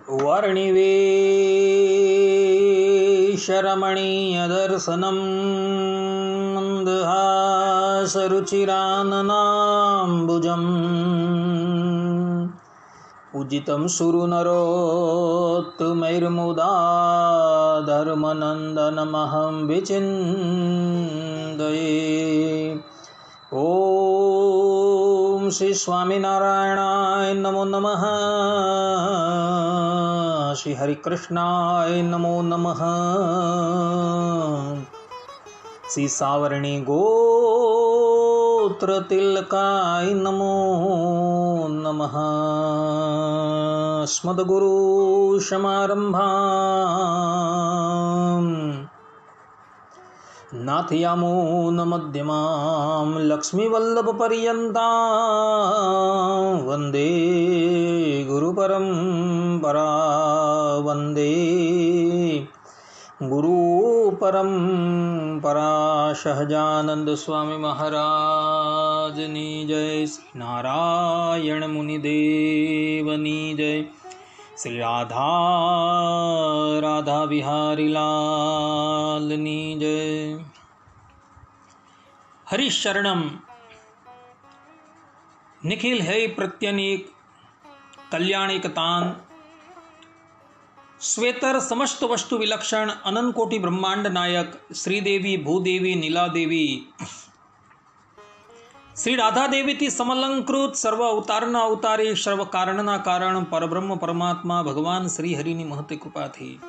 वर्णिवेशरमणीयदर्शनं मन्दहासरुचिराननाम्बुजम् पूजितं सुरनरोत्तमैर्मुदा धर्मनन्दनमहं विचिन्तये। ओम श्री स्वामीनारायणाय नमो नमः। श्री हरिकृष्णाय नमो नमः। श्री सावर्णी गोत्र तिलकाय नमो नमः। अस्मद्गुरु समारंभाम् नाथयामो न मध्यमां लक्ष्मीवल्लभपर्यन्तां वन्दे गुरुपरम्परा। वन्दे गुरुपरम्परा। सहजानंद स्वामी महाराजनी जय। श्री नारायण मुनिदेवनी जय। श्री राधा राधा बिहारी लालनी जय। हरिशरणम निखिल है प्रत्यनीक कल्याणिकतान श्वेतर समस्त वस्तु विलक्षण अनंत कोटि ब्रह्मांड नायक श्रीदेवी भूदेवी नीलादेवी श्री राधा देवी थी समलंकृत सर्व अवताરના અવતારી સર્વ કારણના કારણ પરબ્રહ્મ પરમાત્મા ભગવાન શ્રી હરિની મહત્વ કૃપાથી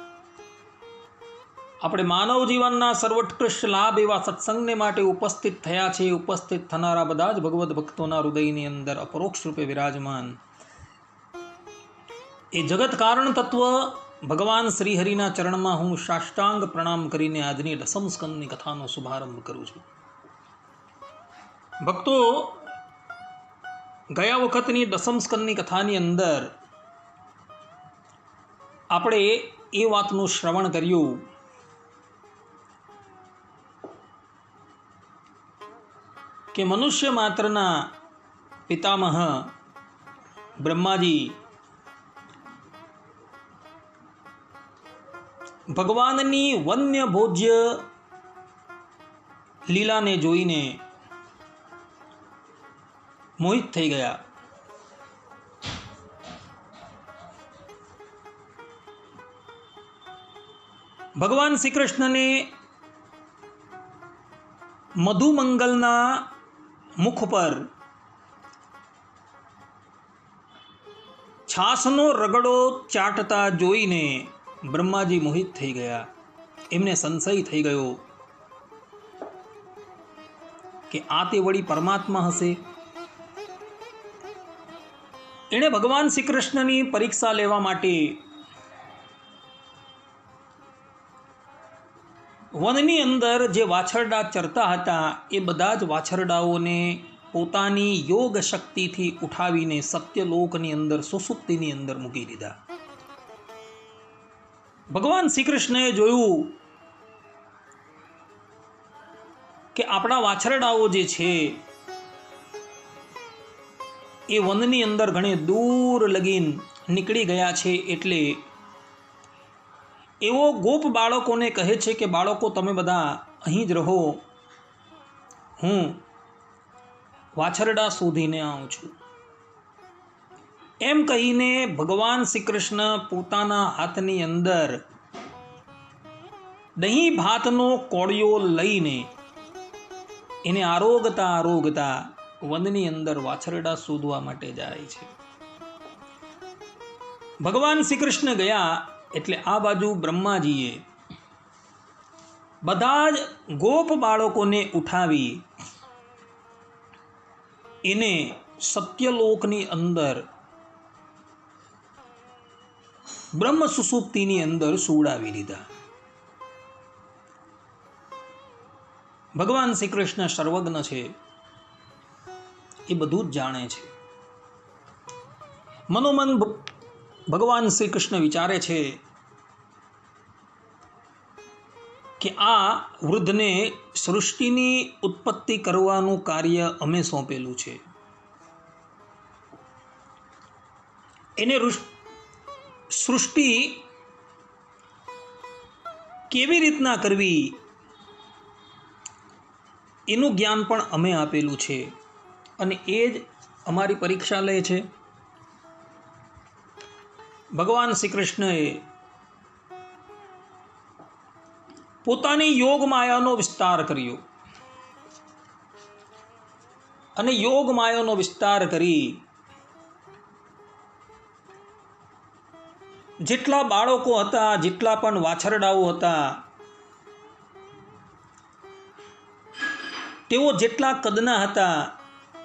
આપણે માનવ જીવનના સર્વોત્કૃષ્ટ લાભ એવા સત્સંગને માટે ઉપસ્થિત થયા છે। ઉપસ્થિત થનારા બધા જ ભગવદ ભક્તોના હૃદયની અંદર અપરોક્ષ રૂપે વિરાજમાન એ જગત કારણ તત્વ ભગવાન શ્રી હરિના ચરણમાં હું સાષ્ટાંગ પ્રણામ કરીને આજની દસમ સ્કંદની કથાનો શુભારંભ કરું છું। ભક્તો, ગયા વખતની દસમ સ્કંદની કથાની અંદર આપણે એ વાતનું શ્રવણ કર્યું કે મનુષ્ય માત્રના પિતામહ બ્રહ્માજી ભગવાનની વન્ય ભોજ્ય લીલાને જોઈને મોહિત થઈ ગયા। ભગવાન શ્રી કૃષ્ણને મધુમંગલના મુખ પર છાસનો રગડો ચાટતા જોઈને બ્રહ્માજી મોહિત થઈ ગયા। એમને સંશય થઈ ગયો કે આ તે વળી પરમાત્મા હશે। એણે ભગવાન શ્રી કૃષ્ણની પરીક્ષા લેવા માટે વનની અંદર જે વાછરડા ચરતા હતા એ બધા જ વાછરડાઓને પોતાની યોગ શક્તિથી ઉઠાવીને સત્યલોકની અંદર સુષુપ્તિની અંદર મૂકી દીધા। ભગવાન શ્રી કૃષ્ણએ જોયું કે આપણા વાછરડાઓ જે છે એ વનની અંદર ઘણે દૂર લગીન નીકળી ગયા છે। એટલે એવો ગોપ બાળકોને કહે છે કે બાળકો તમે બધા અહીં જ રહો, હું વાછરડા શોધીને આવું છું। એમ કહીને ભગવાન શ્રી કૃષ્ણ પોતાના હાથની અંદર દહીં ભાતનો કોળિયો લઈને એને આરોગતા આરોગતા વનની અંદર વાછરડા શોધવા માટે જાય છે। ભગવાન શ્રી કૃષ્ણ ગયા એટલે આ બાજુ બ્રહ્માજીએ બધા જ ગોપ બાળકોને ઉઠાવી એને સત્યલોકની અંદર બ્રહ્મ સુષુપ્તિની અંદર સુવડાવી દીધા। ભગવાન શ્રી કૃષ્ણ સર્વજ્ઞ છે, એ બધું જ જાણે છે। મનોમન ભગવાન શ્રી કૃષ્ણ વિચારે છે કે આ વૃદ્ધને સૃષ્ટિની ઉત્પત્તિ કરવાનું કાર્ય અમે સોંપેલું છે। એને સૃષ્ટિ કેવી રીતના કરવી એનું જ્ઞાન પણ અમે આપેલું છે અને એ જ અમારી પરીક્ષા લે છે. ભગવાન શ્રી કૃષ્ણએ પોતાની યોગ માયાનો વિસ્તાર કર્યો અને યોગ માયાનો વિસ્તાર કરી જેટલા બાળકો હતા, જેટલા પણ વાછરડાઓ હતા, તેઓ જેટલા કદના હતા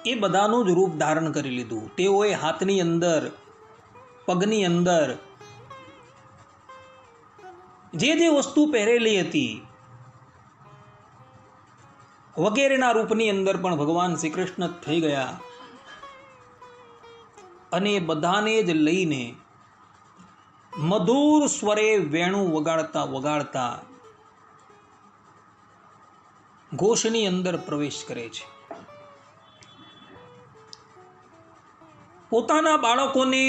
એ બધાનું જ રૂપ ધારણ કરી લીધું. તેઓએ હાથની અંદર, પગની અંદર જે જે વસ્તુ પહેરેલી હતી વગેરેના રૂપની અંદર પણ ભગવાન શ્રી કૃષ્ણ થઈ ગયા અને બધાને જ લઈને મધુર સ્વરે વેણુ વગાડતા વગાડતા ઘોષની અંદર પ્રવેશ કરે છે. પોતાના બાળકોને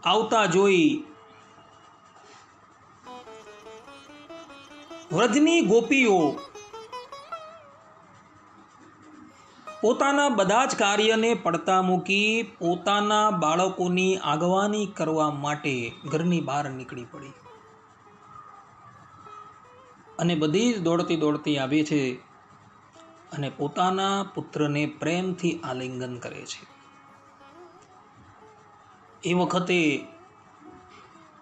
આવતા જોઈ વ્રજની ગોપીઓ પોતાના બધા જ કાર્યને પડતા મૂકી પોતાના બાળકોની આગવાની કરવા માટે ઘરની બહાર નીકળી પડી અને બધી જ દોડતી દોડતી આવે છે અને પોતાના પુત્રને પ્રેમથી આલિંગન કરે છે. એ વખતે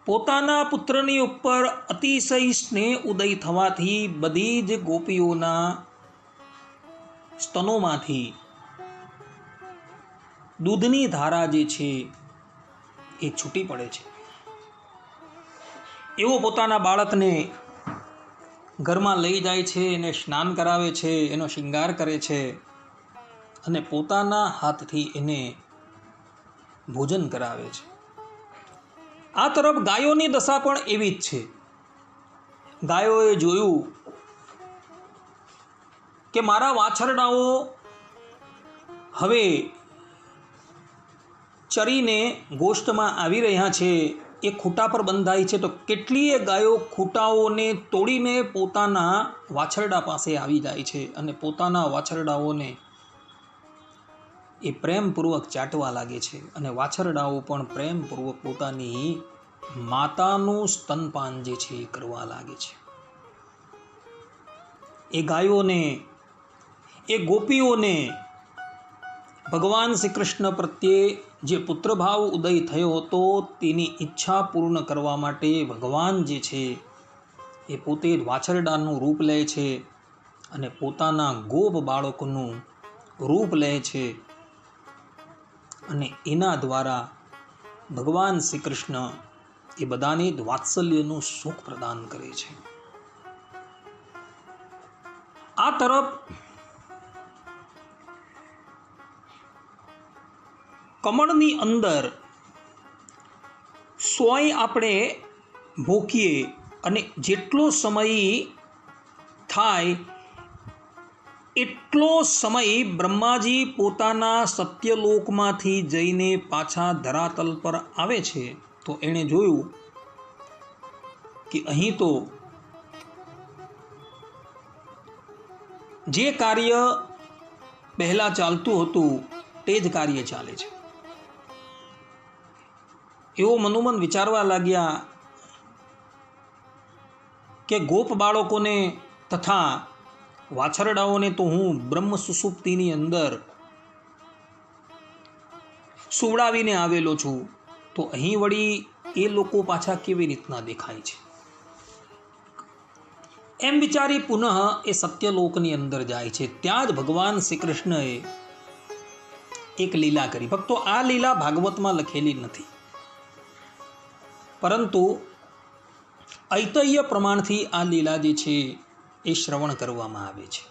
પોતાના પુત્રની ઉપર અતિશય સ્નેહ ઉદય થવાથી બધી જ ગોપીઓના સ્તનોમાંથી દૂધની ધારા જે છે એ છૂટી પડે છે. એવો પોતાના બાળકને ઘરમાં લઈ જાય છે, એને સ્નાન કરાવે છે, એનો શૃંગાર કરે છે અને પોતાના હાથથી એને ભોજન કરાવે છે. આ તરફ ગાયોની દશા પણ એવી જ છે. ગાયોએ જોયું કે મારા વાછરડાઓ હવે ચરીને ગોષ્ઠમાં આવી રહ્યા છે, એ ખૂટા પર બંધાય છે, તો કેટલીય ગાયો ખૂટાઓને તોડીને પોતાના વાછરડા પાસે આવી જાય છે અને પોતાના વાછરડાઓને એ પ્રેમપૂર્વક ચાટવા લાગે છે અને વાછરડાઓ પણ પ્રેમપૂર્વક પોતાની માતાનું સ્તનપાન જે છે એ કરવા લાગે છે. એ ગાયોને, એ ગોપીઓને ભગવાન શ્રી કૃષ્ણ પ્રત્યે જે પુત્રભાવ ઉદય થયો હતો તેની ઈચ્છા પૂર્ણ કરવા માટે ભગવાન જે છે એ પોતે જ વાછરડાનું રૂપ લે છે અને પોતાના ગોપ બાળકોનું રૂપ લે છે અને એના દ્વારા ભગવાન શ્રી કૃષ્ણ એ બધાને જ વાત્સલ્યનું સુખ પ્રદાન કરે છે. આ તરફ કમળની અંદર સોય આપણે ભોખીએ અને જેટલો સમય થાય એટલો સમય બ્રહ્માજી પોતાના સત્યલોકમાંથી જઈને પાછા ધરાતલ પર આવે છે. તો એણે જોયું કે અહીં તો જે કાર્ય પહેલાં ચાલતું હતું તે જ કાર્ય ચાલે છે. એવો મનોમન વિચારવા લાગ્યા કે ગોપ બાળકોને તથા વાછરડાઓને તો હું બ્રહ્મ સુષુપ્તિની અંદર સુવડાવીને આવેલો છું, તો અહીં વળી એ લોકો પાછા કેવી રીતના દેખાય છે. એમ વિચારી પુનઃ એ સત્યલોકની અંદર જાય છે. ત્યાં જ ભગવાન શ્રી કૃષ્ણએ એક લીલા કરી. ભક્તો, આ લીલા ભાગવતમાં લખેલી નથી, પરંતુ ઐતહ્ય પ્રમાણથી આ લીલા જે છે એ શ્રવણ કરવામાં આવે છે.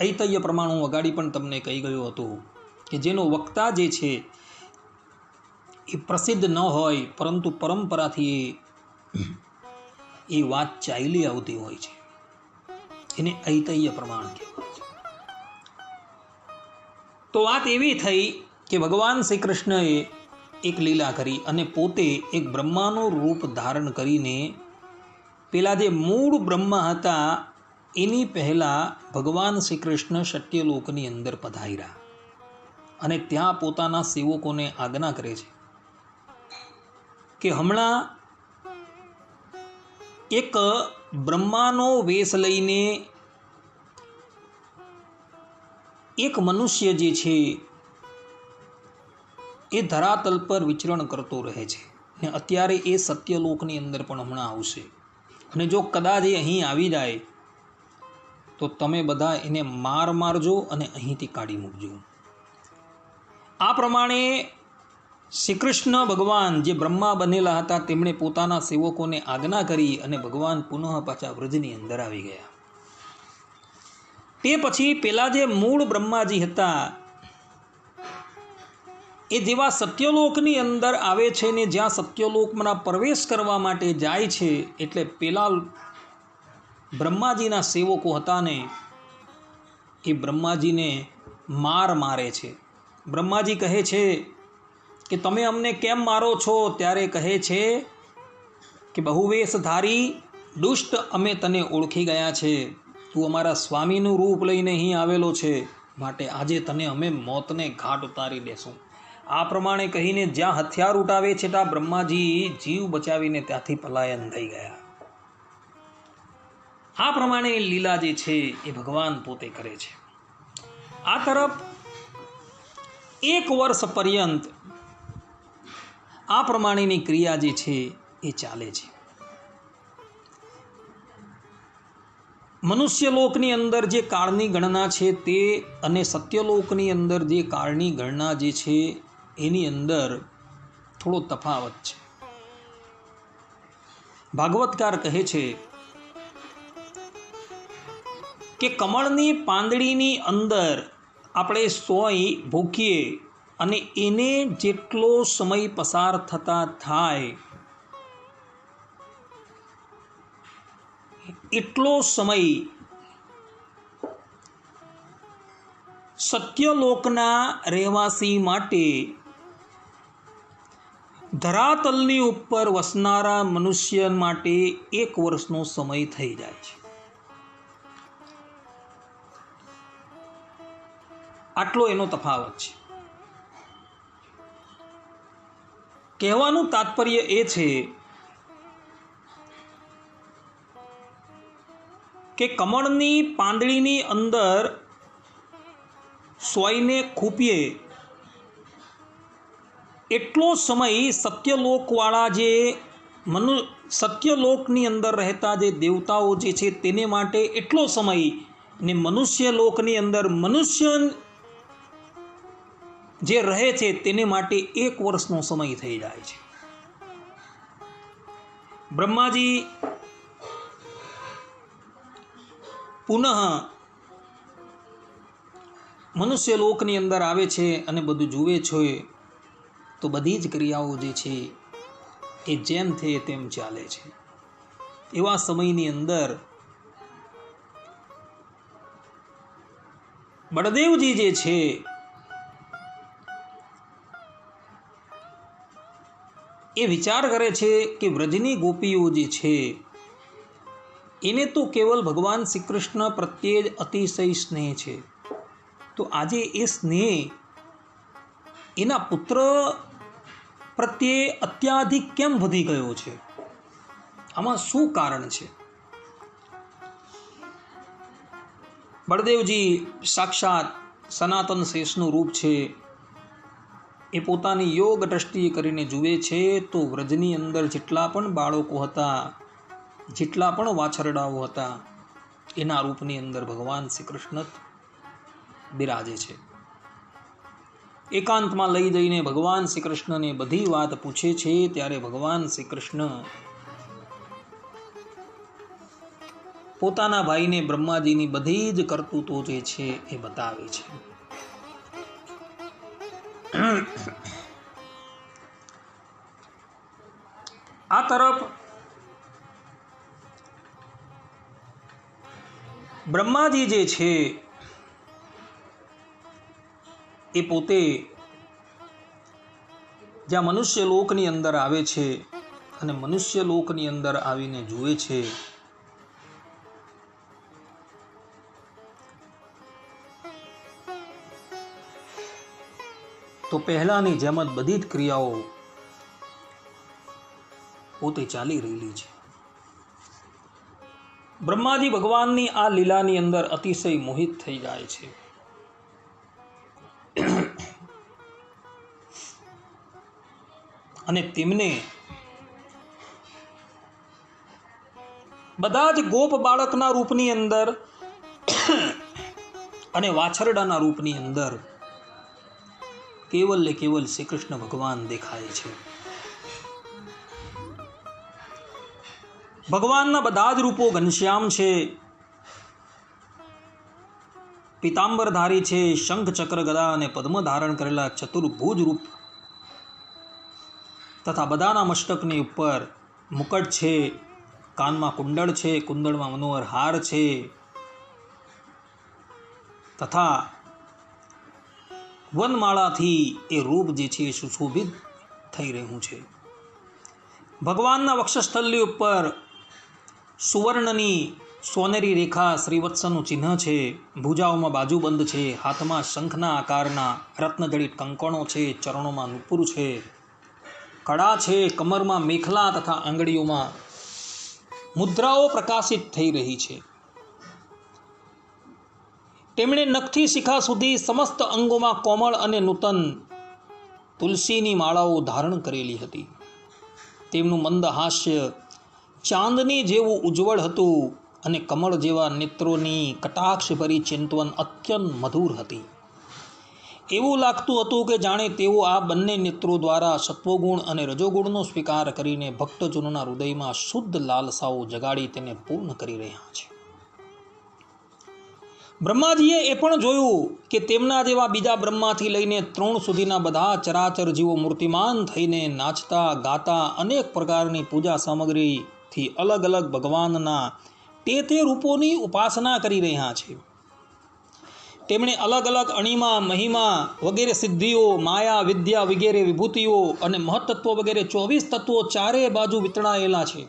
ઐતહ્ય પ્રમાણ હું અગાડી પણ તમને કહી ગયો હતો કે જેનો વક્તા જે છે એ પ્રસિદ્ધ ન હોય, પરંતુ પરંપરાથી એ વાત ચાલી આવતી હોય છે, એને ઐતહ્ય પ્રમાણ કહેવાય છે. તો વાત એવી થઈ કે ભગવાન શ્રી કૃષ્ણએ એક લીલા કરી અને પોતે એક બ્રહ્માનું રૂપ ધારણ કરીને પેલા જે મૂળ બ્રહ્મા હતા એની પહેલાં ભગવાન શ્રી કૃષ્ણ સત્યલોકની અંદર પધાર્યા અને ત્યાં પોતાના સેવકોને આજ્ઞા કરે છે કે હમણાં એક બ્રહ્માનો વેશ લઈને એક મનુષ્ય જે છે એ ધરાતલ પર વિચરણ કરતો રહે છે ને અત્યારે એ સત્યલોકની અંદર પણ હમણાં આવશે અને જો કદાચ એ અહીં આવી જાય તો તમે બધા એને મારજો અને અહીંથી કાઢી મૂકજો. આ પ્રમાણે શ્રી કૃષ્ણ ભગવાન જે બ્રહ્મા બનેલા હતા તેમણે પોતાના સેવકોને આજ્ઞા કરી અને ભગવાન પુનઃ પાછા વ્રજની અંદર આવી ગયા. તે પછી પેલા જે મૂળ બ્રહ્માજી હતા એ જેવા સત્યલોકની અંદર આવે છે ને જ્યાં સત્યલોકમાં પ્રવેશ કરવા માટે જાય છે એટલે પેલા બ્રહ્માજીના સેવકો હતા ને એ બ્રહ્માજીને મારે છે. બ્રહ્માજી કહે છે કે તમે અમને કેમ મારો છો? ત્યારે કહે છે કે બહુવેશધારી દુષ્ટ, અમે તને ઓળખી ગયા છે, તું અમારા સ્વામીનું રૂપ લઈને અહીં આવેલો છે, માટે આજે તને અમે મોતને ઘાટ ઉતારી દેશું. આ પ્રમાણે કહીને જ્યાં હથિયાર ઉઠાવે છે ત્યાં બ્રહ્માજી જીવ બચાવીને ત્યાંથી પલાયન થઈ ગયા. આ પ્રમાણે લીલા જે છે એ ભગવાન પોતે કરે છે. આ તરફ 1 વર્ષ પર્યંત આ પ્રમાણેની ક્રિયા જે છે એ ચાલે છે. મનુષ્યલોકની અંદર જે કાળની ગણના છે તે અને સત્યલોકની અંદર જે કાળની ગણના જે છે એની અંદર થોડો તફાવત છે. ભાગવતકાર કહે છે કે કમળની પાંદડીની અંદર આપણે સોય ભૂકીએ અને એને જેટલો સમય પસાર થતા થાય એટલો સમય સત્યલોકના રહેવાસી માટે ધરાતલની ઉપર વસનારા મનુષ્ય માટે 1 વર્ષનો સમય થઈ જાય છે. આટલો એનો તફાવત છે. કહેવાનું તાત્પર્ય એ છે કે કમળની પાંદડીની અંદર સોયને ખૂંપીએ એટલો સમય સત્યલોકવાળા જે સત્યલોકની અંદર રહેતા જે દેવતાઓ જે છે તેને માટે એટલો સમય ને મનુષ્ય લોકની અંદર મનુષ્ય જે રહે છે તેને માટે 1 વર્ષનો સમય થઈ જાય છે. બ્રહ્માજી પુનઃ મનુષ્ય લોકની અંદર આવે છે અને બધું જુએ છે તો બધી જ ક્રિયાઓ જે છે એ જેમ થાય તેમ ચાલે છે. એવા સમયની અંદર બળદેવજી જે છે એ વિચાર કરે છે કે વ્રજની ગોપીઓ જે છે એને તો કેવલ ભગવાન શ્રી કૃષ્ણ પ્રત્યે જ અતિશય સ્નેહ છે, તો આજે એ સ્નેહ એના પુત્ર પ્રત્યે અત્યાધિક કેમ વધી ગયો છે? આમાં શું કારણ છે? બળદેવજી સાક્ષાત સનાતન શેષનું રૂપ છે. એ પોતાની યોગ દ્રષ્ટિએ કરીને જુએ છે તો વ્રજની અંદર જેટલા પણ બાળકો હતા, જેટલા પણ વાછરડાઓ હતા, એના રૂપની અંદર ભગવાન શ્રી કૃષ્ણ બિરાજે છે. એકાંતમાં લઈ જઈને ભગવાન શ્રી કૃષ્ણને બધી વાત પૂછે છે ત્યારે ભગવાન શ્રી કૃષ્ણ પોતાના ભાઈને બ્રહ્માજીની બધી જ કરતૂતો જે છે એ બતાવે છે. આ તરફ બ્રહ્માજી જે છે એ પોતે જ્યાં મનુષ્ય લોકની અંદર આવે છે અને મનુષ્ય લોકની અંદર આવીને જુએ છે તો પહેલાની જેમ જ બધી જ ક્રિયાઓ પોતે ચાલી રહેલી છે. બ્રહ્માજી ભગવાનની આ લીલાની અંદર અતિશય મોહિત થઈ જાય છે. અને તેમને બધા જ ગોપ બાળકના રૂપની અંદર અને વાછરડાના રૂપની અંદર કેવલ ને કેવલ શ્રી કૃષ્ણ ભગવાન દેખાય છે. ભગવાનના બધા જ રૂપો ઘનશ્યામ છે, પિતાંબરધારી છે, શંખ ચક્ર ગદા અને પદ્મ ધારણ કરેલા ચતુર્ભુજ રૂપ તથા બધાના મસ્તકની ઉપર મુકટ છે, કાનમાં કુંડળ છે, કુંડળમાં મનોહર હાર છે તથા વનમાળાથી એ રૂપ જે છે સુશોભિત થઈ રહ્યું છે. ભગવાનના વક્ષસ્થલની ઉપર સુવર્ણની સોનેરી રેખા શ્રીવત્સનું ચિહ્ન છે, ભુજાઓમાં બાજુબંધ છે, હાથમાં શંખના આકારના રત્નજડિત કંકણો છે, ચરણોમાં નુપુર છે, કડા છે, કમરમાં મેખલા તથા આંગળીઓમાં મુદ્રાઓ પ્રકાશિત થઈ રહી છે. તેમણે નખથી શિખા સુધી સમસ્ત અંગોમાં કોમળ અને નૂતન તુલસીની માળાઓ ધારણ કરેલી હતી. તેમનું મંદ હાસ્ય ચાંદની જેવું ઉજ્જવળ હતું અને કમળ જેવા નેત્રોની કટાક્ષભરી ચિંતવન અત્યંત મધુર હતી. એવું લાગતું હતું કે જાણે તેઓ આ બંને નેત્રો દ્વારા સત્વગુણ અને રજોગુણનો સ્વીકાર કરીને ભક્તજનોના હૃદયમાં શુદ્ધ લાલસાઓ જગાડી તેને પૂર્ણ કરી રહ્યા છે. બ્રહ્માજીએ એ પણ જોયું કે તેમના જેવા બીજા બ્રહ્માથી લઈને ત્રણ સુધીના બધા ચરાચર જીવો મૂર્તિમાન થઈને નાચતા ગાતા અનેક પ્રકારની પૂજા સામગ્રીથી અલગ અલગ ભગવાનના તે રૂપોની ઉપાસના કરી રહ્યા છે. તેમણે અલગ અલગ અણિમા મહિમા વગેરે સિદ્ધિઓ, માયા વિદ્યા વગેરે વિભૂતિઓ અને મહત્તત્વ વગેરે 24 તત્વો ચારે બાજુ વિતણાયેલા છે.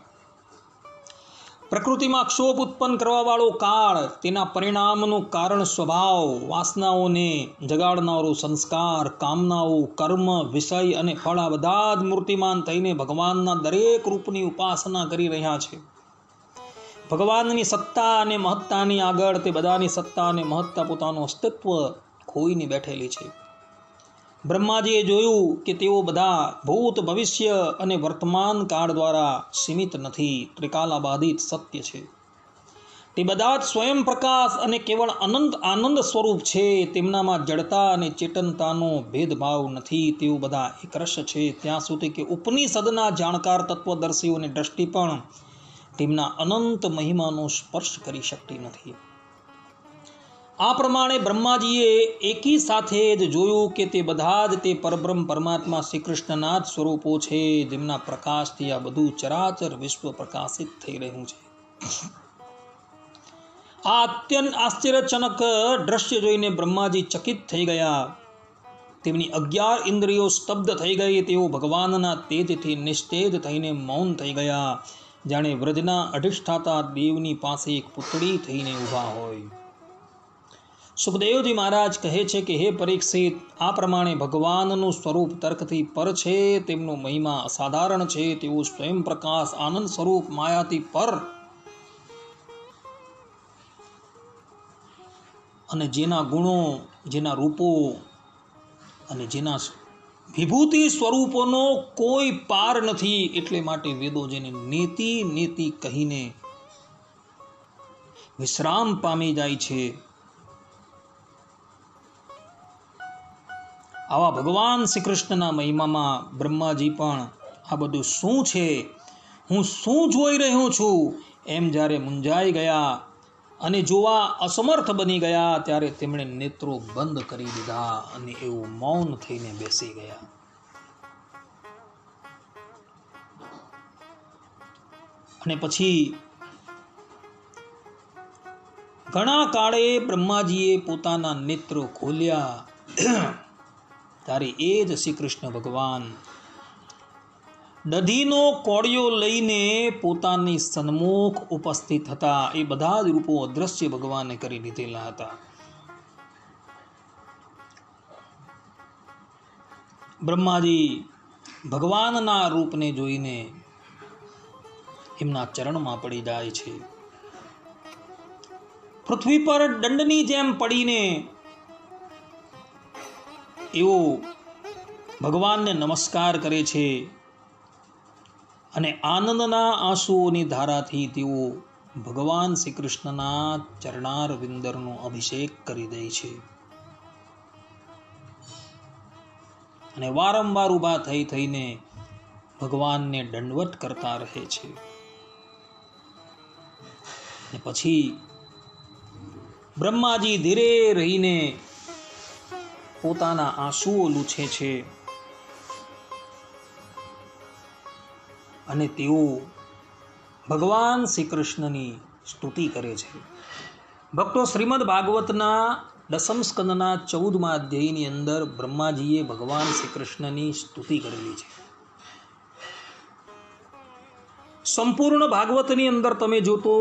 પ્રકૃતિમાં ક્ષોભ ઉત્પન્ન કરવાવાળો કાળ, તેના પરિણામનું કારણ સ્વભાવ, વાસનાઓને જગાડનારો સંસ્કાર, કામનાઓ, કર્મ, વિષય અને ફળ આ બધા જ મૂર્તિમાન થઈને ભગવાનના દરેક રૂપની ઉપાસના કરી રહ્યા છે. ભગવાનની સત્તા અને મહત્તાની આગળ તે બધાની સત્તા અને મહત્તા પોતાનું અસ્તિત્વ ખોઈને બેઠેલી છે. બ્રહ્માજીએ જોયું કે તેઓ બધા ભૂત, ભવિષ્ય અને વર્તમાન કાળ દ્વારા સીમિત નથી, ત્રિકાલાબાધિત સત્ય છે. તે બધા જ સ્વયં પ્રકાશ અને કેવળ અનંત આનંદ સ્વરૂપ છે. તેમનામાં જડતા અને ચેતનતાનો ભેદભાવ નથી. તેઓ બધા એકરસ છે ત્યાં સુધી કે ઉપનિષદના જાણકાર તત્વદર્શીઓની દ્રષ્ટિ પણ તેમના અનંત મહિમાનો સ્પર્શ કરી શકતી નથી. આ પ્રમાણે બ્રહ્માજીએ એકી સાથે જ જોયું કે તે બધા જ તે પરબ્રહ્મ પરમાત્મા શ્રી કૃષ્ણના જ સ્વરૂપો છે, જેમના પ્રકાશથી આ બધું ચરાચર વિશ્વ પ્રકાશિત થઈ રહ્યું છે. આ અત્યંત આશ્ચર્યજનક દ્રશ્ય જોઈને બ્રહ્માજી ચકિત થઈ ગયા. તેમની 11 ઇન્દ્રિયો સ્તબ્ધ થઈ ગઈ. તેઓ ભગવાનના તેજથી નિસ્તેજ થઈને મૌન થઈ ગયા, જાણે વ્રજના અધિષ્ઠાતા દેવની પાસે એક પુતળી થઈને ઊભા હોય. સુખદેવજી મહારાજ કહે છે કે હે પરીક્ષિત, આ પ્રમાણે ભગવાનનું સ્વરૂપ તર્કથી પર છે. તેમનો મહિમા અસાધારણ છે. તેઓ સ્વયં પ્રકાશ આનંદ સ્વરૂપ માયાથી પર અને જેના ગુણો, જેના રૂપો અને જેના વિભૂતિ સ્વરૂપોનો કોઈ પાર નથી. એટલે માટે વેદો જેને નેતિ નેતિ કહીને વિશ્રામ પામી જાય છે. આવા ભગવાન શ્રી કૃષ્ણના મહિમામાં બ્રહ્માજી પણ આ બધું શું છે, હું શું જોઈ રહ્યો છું એમ જ્યારે મૂંઝાઈ ગયા અને જોવા અસમર્થ બની ગયા, ત્યારે તેમણે નેત્રો બંધ કરી દીધા અને એવું મૌન થઈને બેસી ગયા. અને પછી ઘણા કાળે બ્રહ્માજીએ પોતાના નેત્રો ખોલ્યા ત્યારે એ જ શ્રી કૃષ્ણ ભગવાન દધીનો કોળિયો લઈને પોતાની સન્મુખ ઉપસ્થિત હતા. એ બધા જ રૂપો અદ્રશ્ય ભગવાને કરી લીધેલા હતા. બ્રહ્માજી ભગવાનના રૂપને જોઈને એમના ચરણમાં પડી જાય છે. પૃથ્વી પર દંડની જેમ પડીને એવો ભગવાનને નમસ્કાર કરે છે અને આનંદના આંસુઓની ધારાથી તેઓ ભગવાન શ્રી કૃષ્ણના ચરણાર વિંદરનો અભિષેક કરી દે છે અને વારંવાર ઊભા થઈને ભગવાનને દંડવત કરતા રહે છે. અને પછી બ્રહ્માજી ધીરે રહીને પોતાના આંસુઓ લૂછે છે અને તેઓ ભગવાન શ્રી કૃષ્ણની સ્તુતિ કરે છે. ભક્તો, શ્રીમદ ભાગવતના દસમ સ્કંદના 14મા અધ્યાયની અંદર બ્રહ્માજીએ ભગવાન શ્રી કૃષ્ણની સ્તુતિ કરેલી છે. સંપૂર્ણ ભાગવતની અંદર તમે જો તો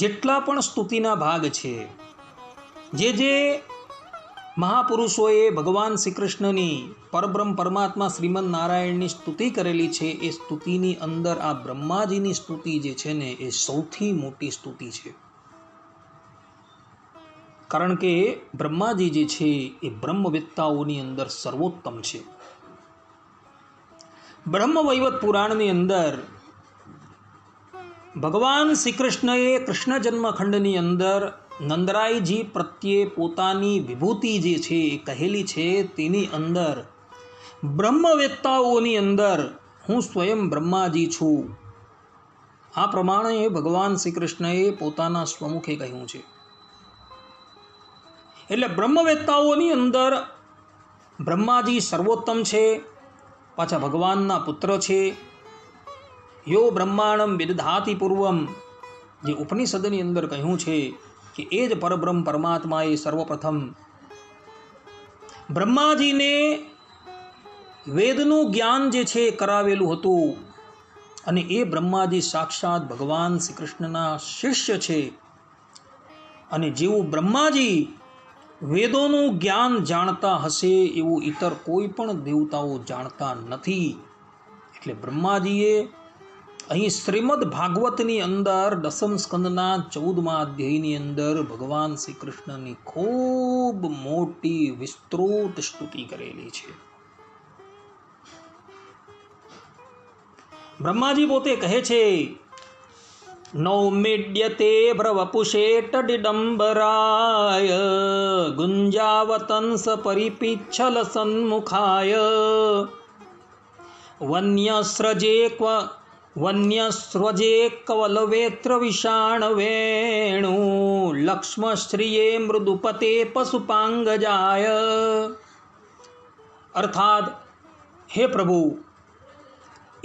જેટલા પણ સ્તુતિના ભાગ છે, જે મહાપુરુષોએ ભગવાન શ્રી કૃષ્ણની પરબ્રહ્મ પરમાત્મા શ્રીમદ નારાયણની સ્તુતિ કરેલી છે, એ સ્તુતિની અંદર આ બ્રહ્માજીની સ્તુતિ જે છે ને એ સૌથી મોટી સ્તુતિ છે. કારણ કે બ્રહ્માજી જે છે એ બ્રહ્મવેત્તાઓની અંદર સર્વોત્તમ છે. બ્રહ્મવૈવત પુરાણની અંદર ભગવાન શ્રી કૃષ્ણએ કૃષ્ણ જન્મખંડની અંદર નંદરાયજી પ્રત્યે પોતાની વિભૂતિ જે છે એ કહેલી છે. તેની અંદર બ્રહ્મવેત્તાઓની અંદર હું સ્વયં બ્રહ્માજી છું, આ પ્રમાણે ભગવાન શ્રી કૃષ્ણએ પોતાના સ્વમુખે કહ્યું છે. એટલે બ્રહ્મવેત્તાઓની અંદર બ્રહ્માજી સર્વોત્તમ છે, પાછા ભગવાનના પુત્ર છે. યો બ્રહ્માણમ વિદધાતિ પૂર્વમ, જે ઉપનિષદની અંદર કહ્યું છે કે એ જ પરબ્રહ્મ પરમાત્માએ સર્વપ્રથમ બ્રહ્માજીને વેદનું જ્ઞાન જે છે કરાવેલું હતું અને એ બ્રહ્માજી સાક્ષાત ભગવાન શ્રી કૃષ્ણના શિષ્ય છે. અને જેવું બ્રહ્માજી વેદોનું જ્ઞાન જાણતા હશે એવું ઇતર કોઈ પણ દેવતાઓ જાણતા નથી. એટલે બ્રહ્માજીએ અહીં શ્રીમદ ભાગવતની અંદર દસમ સ્કંદના 14મા અધ્યાયની અંદર ભગવાન શ્રી કૃષ્ણની ખૂબ મોટી વિસ્તૃત સ્તુતિ કરેલી છે. બ્રહ્માજી પોતે કહે છે, નૌમિડ્યતે ભ્રવપુષે તડિદંબરાય ગુંજાવતંસ પરિપિચ્છલ સન્મુખાય વન્યસ્રજે કવલવેત્ર વિષાણ વેણુ લક્ષ્મશ્રિયે મૃદુપતે પશુપાંગજાય. અર્થાત, હે પ્રભુ,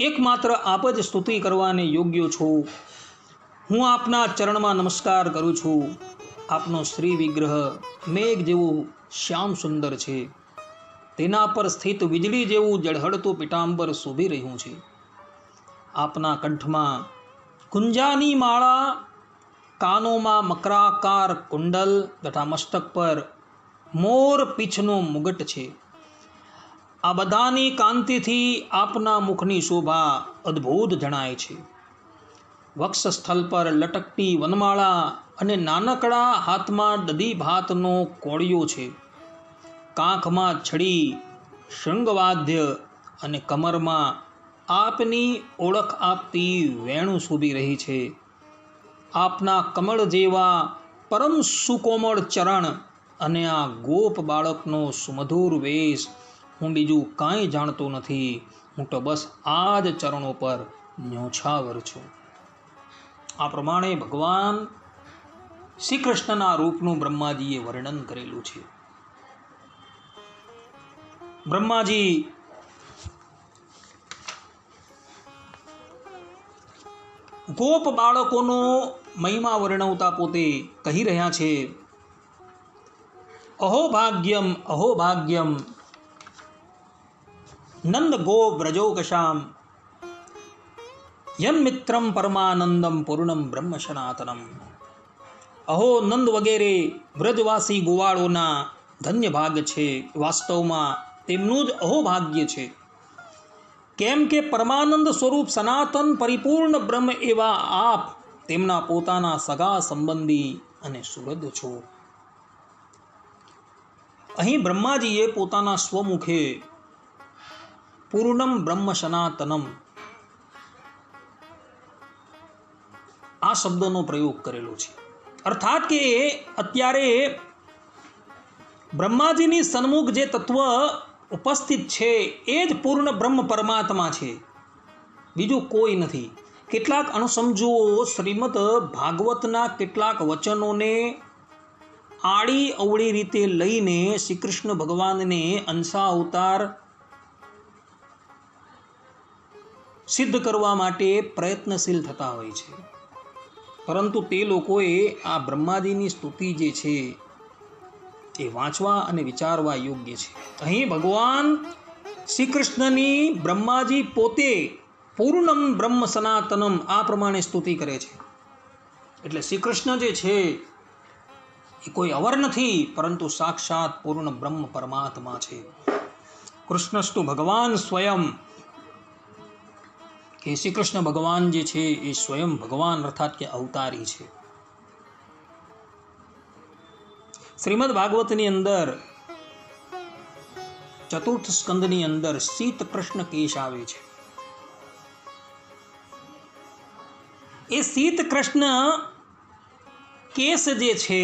એકમાત્ર આપ જ સ્તુતિ કરવાને યોગ્ય છો. હું આપના ચરણમાં નમસ્કાર કરું છું. આપનો શ્રી વિગ્રહ મેઘ જેવું શ્યામ સુંદર છે. તેના પર સ્થિત વીજળી જેવું જળહળતું પીતાંબર શોભી રહ્યું છે. આપના કંઠમાં કુંજાની માળા, કાનોમાં મકરાકાર કુંડલ તથા મસ્તક પર મોર પીછનો મુગટ છે. આ બધાની કાંતિથી આપના મુખની શોભા અદ્ભુત જણાય છે. વક્ષસ્થળ પર લટકતી વનમાળા અને નાનકડા હાથમાં દધી ભાતનો કોળિયો છે. કાંખમાં છડી, શૃંગવાદ્ય અને કમરમાં આપની ઓળખ આપતી વેણુ શોભી રહી છે. આપના કમળ જેવા પરમ સુકોમળ ચરણ અને આ ગોપ બાળકનો સુમધુર વેશ હું બીજું કાંઈ જાણતો નથી. હું તો બસ આ જ ચરણો પર ન્યોછાવર છું. આ પ્રમાણે ભગવાન શ્રી કૃષ્ણના રૂપનું બ્રહ્માજીએ વર્ણન કરેલું છે. બ્રહ્માજી ગોપ બાળકોનો મહિમા વર્ણવતા પોતે કહી રહ્યા છે, અહો ભાગ્યમ નંદ ગો વ્રજોકશામ યન્મિત્રમ પરમાનંદમ પૂર્ણમ બ્રહ્મ સનાતનમ. અહો નંદ વગેરે વ્રજવાસી ગોવાળોના ધન્ય ભાગ છે. વાસ્તવમાં તેમનું જ અહોભાગ્ય છે. કેમ કે પરમાનંદ સ્વરૂપ સનાતન પરિપૂર્ણ બ્રહ્મ એવા આપ તેમના પોતાના સગા સંબંધી અને સુહૃદ છો. અહીં બ્રહ્માજીએ પોતાના સ્વમુખે પૂર્ણમ બ્રહ્મ સનાતનમ આ શબ્દનો પ્રયોગ કરેલો છે. અર્થાત કે અત્યારે બ્રહ્માજીની સન્મુખ જે તત્વ ઉપસ્થિત છે એ જ પૂર્ણ બ્રહ્મ પરમાત્મા છે, બીજું કોઈ નથી. કેટલાક અણસમજુઓ શ્રીમદ ભાગવતના કેટલાક વચનોને આડી અવળી રીતે લઈને શ્રી કૃષ્ણ ભગવાનને અંશા અવતાર સિદ્ધ કરવા માટે પ્રયત્નશીલ થતા હોય છે. પરંતુ તે લોકોએ આ બ્રહ્માજીની સ્તુતિ જે છે એ વાંચવા અને વિચારવા યોગ્ય છે. અહીં ભગવાન શ્રી કૃષ્ણની બ્રહ્માજી પોતે પૂર્ણમ બ્રહ્મ સનાતનમ આ પ્રમાણે સ્તુતિ કરે છે. એટલે શ્રી કૃષ્ણ જે છે એ કોઈ અવર નથી, પરંતુ સાક્ષાત પૂર્ણ બ્રહ્મ પરમાત્મા છે. કૃષ્ણસ્તુ ભગવાન સ્વયં, કે શ્રી કૃષ્ણ ભગવાન જે છે એ સ્વયં ભગવાન અર્થાત કે અવતારી છે. શ્રીમદ ભાગવતની અંદર ચતુર્થ સ્કંદની અંદર શીત કૃષ્ણ કેશ આવે છે. એ શીત કૃષ્ણ કેસ જે છે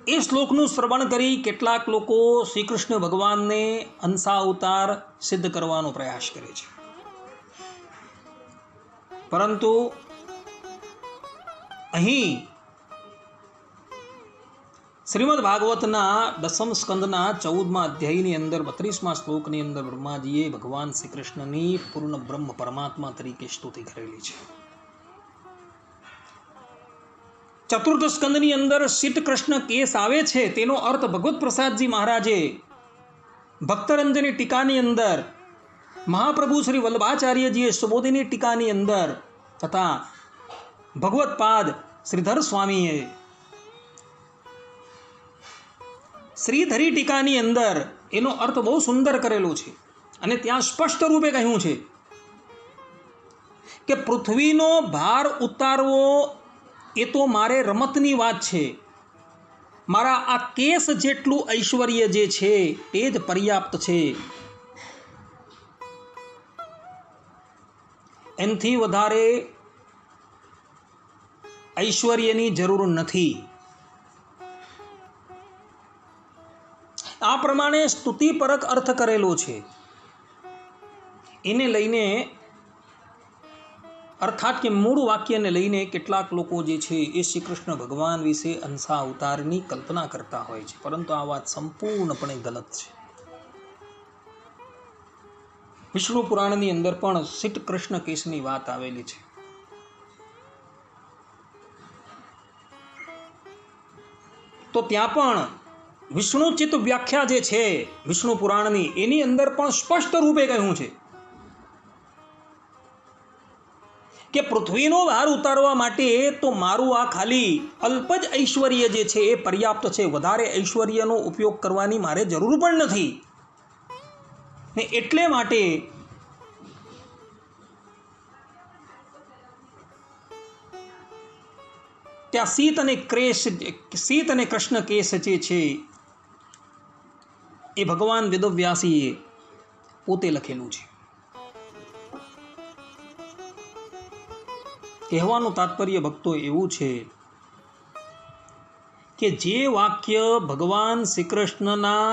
એ શ્લોકનું શ્રવણ કરી કેટલાક લોકો શ્રી કૃષ્ણ ભગવાનને અંશા અવતાર સિદ્ધ કરવાનો પ્રયાસ કરે છે. પરંતુ અહીં શ્રીમદ ભાગવતના 10મ સ્કંદના 14મા અધ્યાયની અંદર 32મા શ્લોકની અંદર બ્રહ્માજીએ ભગવાન શ્રી કૃષ્ણની પૂર્ણ બ્રહ્મ પરમાત્મા તરીકે સ્તુતિ કરેલી છે. ચતુર્થ સ્કંદની અંદર શીત કૃષ્ણ કેસ આવે છે, તેનો અર્થ ભગવત પ્રસાદજી મહારાજે ભક્તરંજની ટીકાની અંદર, મહાપ્રભુ શ્રી વલ્લભાચાર્યજીએ સુબોધિની ટીકાની અંદર તથા ભગવતપાદ શ્રીધર સ્વામીએ શ્રીધરી ટીકાની અંદર એનો અર્થ બહુ સુંદર કરેલો છે. અને ત્યાં સ્પષ્ટ રૂપે કહ્યું છે કે પૃથ્વીનો ભાર ઉતારવો એ તો મારે રમતની વાત છે, મારા આ કેસ જેટલું ઐશ્વર્ય જે છે એ જ પર્યાપ્ત છે, એનાથી વધારે ઐશ્વર્યની જરૂર નથી. આ પ્રમાણે સ્તુતિપરક અર્થ કરેલો છે. એને લઈને અર્થાત કે મૂળ વાક્યને લઈને કેટલાક લોકો જે છે એ શ્રી કૃષ્ણ ભગવાન વિશે અંશા અવતારની કલ્પના કરતા હોય છે, પરંતુ આ વાત સંપૂર્ણપણે ગલત છે. વિષ્ણુ પુરાણની અંદર પણ શીત કૃષ્ણ કેસની વાત આવેલી છે. તો ત્યાં પણ વિષ્ણુચિત વ્યાખ્યા જે છે વિષ્ણુ પુરાણની, એની અંદર પણ સ્પષ્ટ રૂપે કહ્યું છે કે પૃથ્વીનો ભાર ઉતારવા માટે તો મારું આ ખાલી અલ્પ જ ઐશ્વર્ય જે છે એ પર્યાપ્ત છે, વધારે ઐશ્વર્યનો ઉપયોગ કરવાની મારે જરૂર પણ નથી. ને એટલે માટે ત્યાં શીત અને કૃષ્ણ કેસ જે છે એ ભગવાન વેદવ્યાસીએ પોતે લખેલું છે. કહેવાનું તાત્પર્ય ભક્તો એવું છે કે જે વાક્ય ભગવાન શ્રી કૃષ્ણના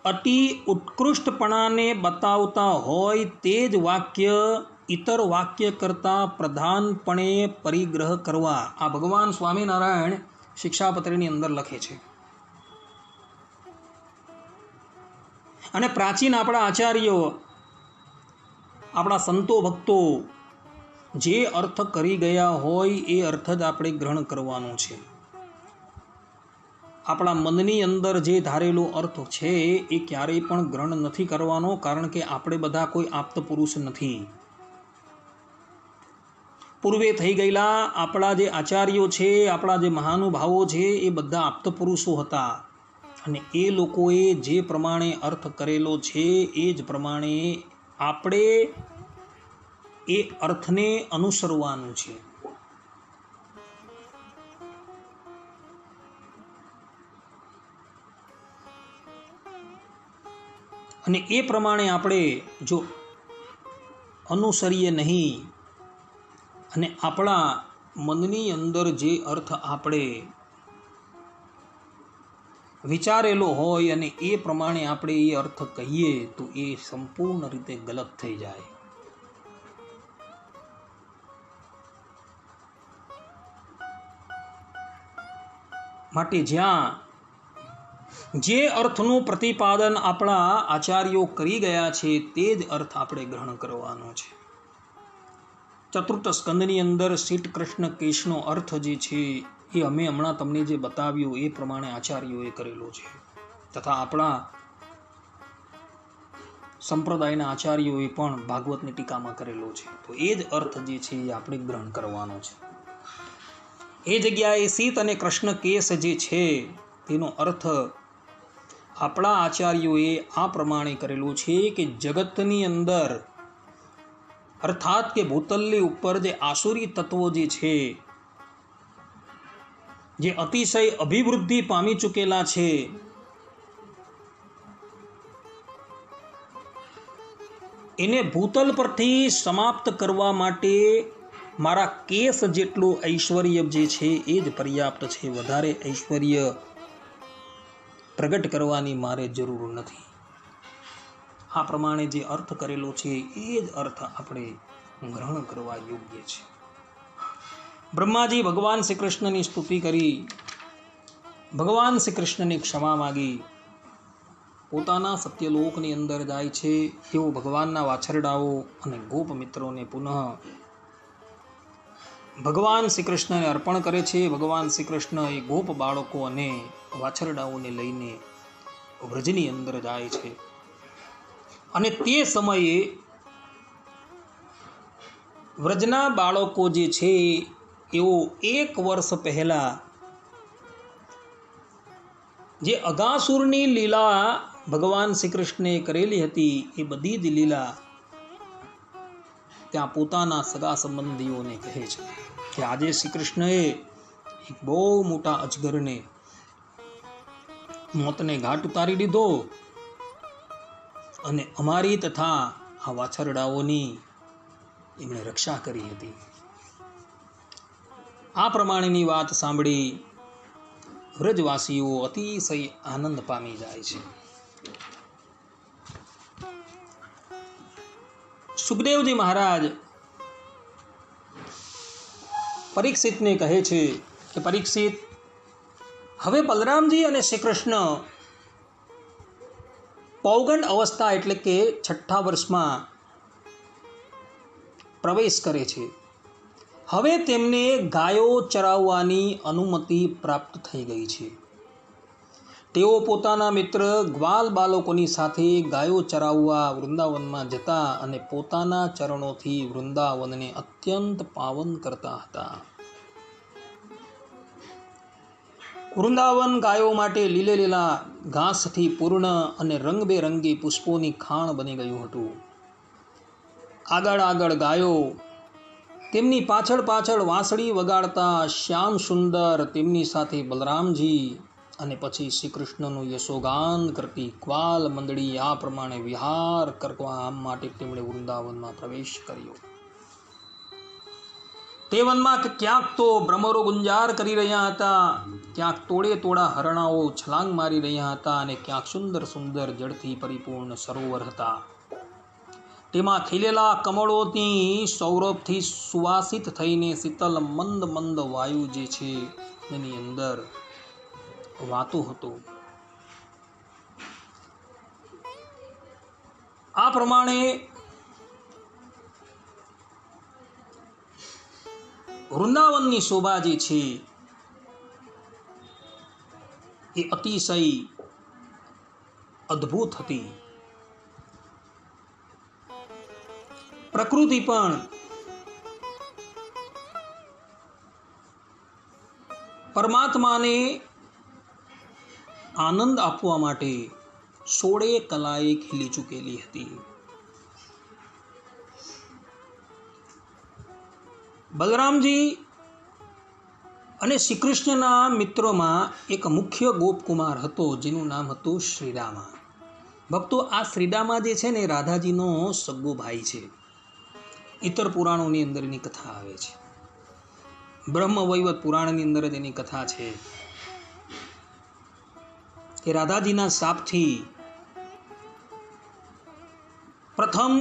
અતિ ઉત્કૃષ્ટપણાને બતાવતા હોય તે જ વાક્ય ઇતર વાક્ય કરતાં પ્રધાનપણે પરિગ્રહ કરવા, આ ભગવાન સ્વામિનારાયણ શિક્ષાપત્રની અંદર લખે છે. અને પ્રાચીન આપણા આચાર્યો, આપણા સંતો ભક્તો જે અર્થ કરી ગયા હોય એ અર્થ જ આપણે ગ્રહણ કરવાનો છે. આપણા મનની અંદર જે ધારેલો અર્થ છે એ ક્યારેય પણ ગ્રહણ નથી કરવાનો, કારણ કે આપણે બધા કોઈ આપ્ત પુરુષ નથી. પૂર્વે થઈ ગયેલા આપણા જે આચાર્યો છે, આપણા જે મહાનુભાવો છે, એ બધા આપ્ત પુરુષો હતા, અને એ લોકોએ જે પ્રમાણે અર્થ કરેલો છે એ જ પ્રમાણે આપણે એ અર્થને અનુસરવાનું છે. અને એ પ્રમાણે આપણે જો અનુસરીએ નહીં અને આપણા મનની અંદર જે અર્થ આપણે વિચારેલો હોય અને એ પ્રમાણે આપણે એ અર્થ કહીએ તો એ સંપૂર્ણ રીતે ગલત થઈ જાય. માટે જ્યાં જે અર્થનું પ્રતિપાદન આપણા આચાર્યો કરી ગયા છે તે જ અર્થ આપણે ગ્રહણ કરવાનો છે. ચતુર્થ સ્કંદની અંદર શ્રી કૃષ્ણ કેશનો અર્થ જે છે એ અમે હમણાં તમને જે બતાવ્યું એ પ્રમાણે આચાર્યોએ કરેલો છે, તથા આપણા સંપ્રદાયના આચાર્યોએ પણ ભાગવતની ટીકામાં કરેલો છે. તો એ જ અર્થ જે છે એ આપણે ગ્રહણ કરવાનો છે. એ જગ્યાએ સીત અને કૃષ્ણ કેશ જે છે તેનો અર્થ આપણા આચાર્યોએ આ પ્રમાણે કરેલો છે કે જગતની અંદર અર્થાત કે ભૂતલની ઉપર જે આસુરી તત્વો જે છે, જે અતિશય અભિવૃદ્ધિ પામી ચૂકેલા છે, એને ભૂતલ પરથી સમાપ્ત કરવા માટે મારા કેશ જેટલું ઐશ્વર્ય જે છે એ જ પર્યાપ્ત છે. વધારે ઐશ્વર્ય પ્રગટ કરવાની મારે જરૂર નથી. આ પ્રમાણે જે અર્થ કરેલો છે એ જ અર્થ આપણે ગ્રહણ કરવા યોગ્ય છે. બ્રહ્માજી ભગવાન શ્રી કૃષ્ણની સ્તુતિ કરી, ભગવાન શ્રી કૃષ્ણની ક્ષમા માગી, પોતાના સત્યલોકની અંદર જાય છે. એવો ભગવાનના વાછરડાઓ અને ગોપ મિત્રોને પુનઃ ભગવાન શ્રી કૃષ્ણને અર્પણ કરે છે. ભગવાન શ્રી કૃષ્ણ એ ગોપ બાળકો અને વાછરડાઓને લઈને વ્રજની અંદર જાય છે. અને તે સમયે વ્રજના બાળકો જે છે એઓ 1 વર્ષ પહેલા જે અગાસુરની લીલા ભગવાન શ્રી કૃષ્ણે કરેલી હતી એ બધી જ લીલા ત્યાં પોતાના સગા સંબંધીઓને કહે છે કે આજે શ્રી કૃષ્ણએ એક બહુ મોટા અજગરને મોતને ઘાટ ઉતારી દીધો અને અમારી તથા આ વાછરડાઓની એમણે રક્ષા કરી હતી. આ પ્રમાણેની વાત સાંભળી વ્રજવાસીઓ અતિશય આનંદ પામી જાય છે. સુખદેવજી મહારાજ પરીક્ષિતને કહે છે કે પરીક્ષિત, હવે બલરામજી અને શ્રી કૃષ્ણ પૌગંડ અવસ્થા એટલે કે 6ઠ્ઠા વર્ષમાં પ્રવેશ કરે છે. હવે તેમને ગાયો ચરાવવાની અનુમતિ પ્રાપ્ત થઈ ગઈ છે. તેઓ પોતાના મિત્ર ગ્વાલ બાળકોની સાથે ગાયો ચરાવવા વૃંદાવનમાં જતા અને પોતાના ચરણોથી વૃંદાવનને અત્યંત પાવન કરતા હતા. વૃંદાવન ગાયો માટે લીલે લીલા ઘાસથી પૂર્ણ અને રંગબેરંગી પુષ્પોની ખાણ બની ગયું હતું. આગળ આગળ ગાયો, તેમની પાછળ પાછળ વાંસળી વગાડતા શ્યામ સુંદર, તેમની સાથે બલરામજી અને પછી શ્રી કૃષ્ણનું યશોગાન કરતી ગ્વાલ મંડળી આ પ્રમાણે વિહાર કરવા માટે તેમણે વૃંદાવનમાં પ્રવેશ કર્યો. તે વનમાં ક્યાંક તો ભ્રમરો ગુંજાર કરી રહ્યા હતા, ક્યાંક તોડે તોડા હરણાઓ છલાંગ મારી રહ્યા હતા અને ક્યાંક સુંદર સુંદર જળથી પરિપૂર્ણ સરોવર હતા. તેમાં ખીલેલા કમળોની સૌરભથી સુવાસિત થઈને શીતલ મંદ મંદ વાયુ જે છે એની અંદર વાતું હતું. આ પ્રમાણે વૃંદાવનની શોભા જે છે એ અતિશય અદ્ભુત હતી. પ્રકૃતિ પણ પરમાત્માને આનંદ આપવા માટે 16 કલાએ ખીલી ચૂકેલી હતી. બલરામજી અને શ્રી કૃષ્ણના મિત્રોમાં એક મુખ્ય ગોપકુમાર હતો જેનું નામ હતું શ્રીરામા. ભક્તો, આ શ્રીરામા જે છે ને રાધાજીનો સગ્ગો ભાઈ છે. ઇતર પુરાણોની અંદર એની કથા આવે છે. બ્રહ્મ વૈવત પુરાણની અંદર જ એની કથા છે કે રાધાજીના શાપથી પ્રથમ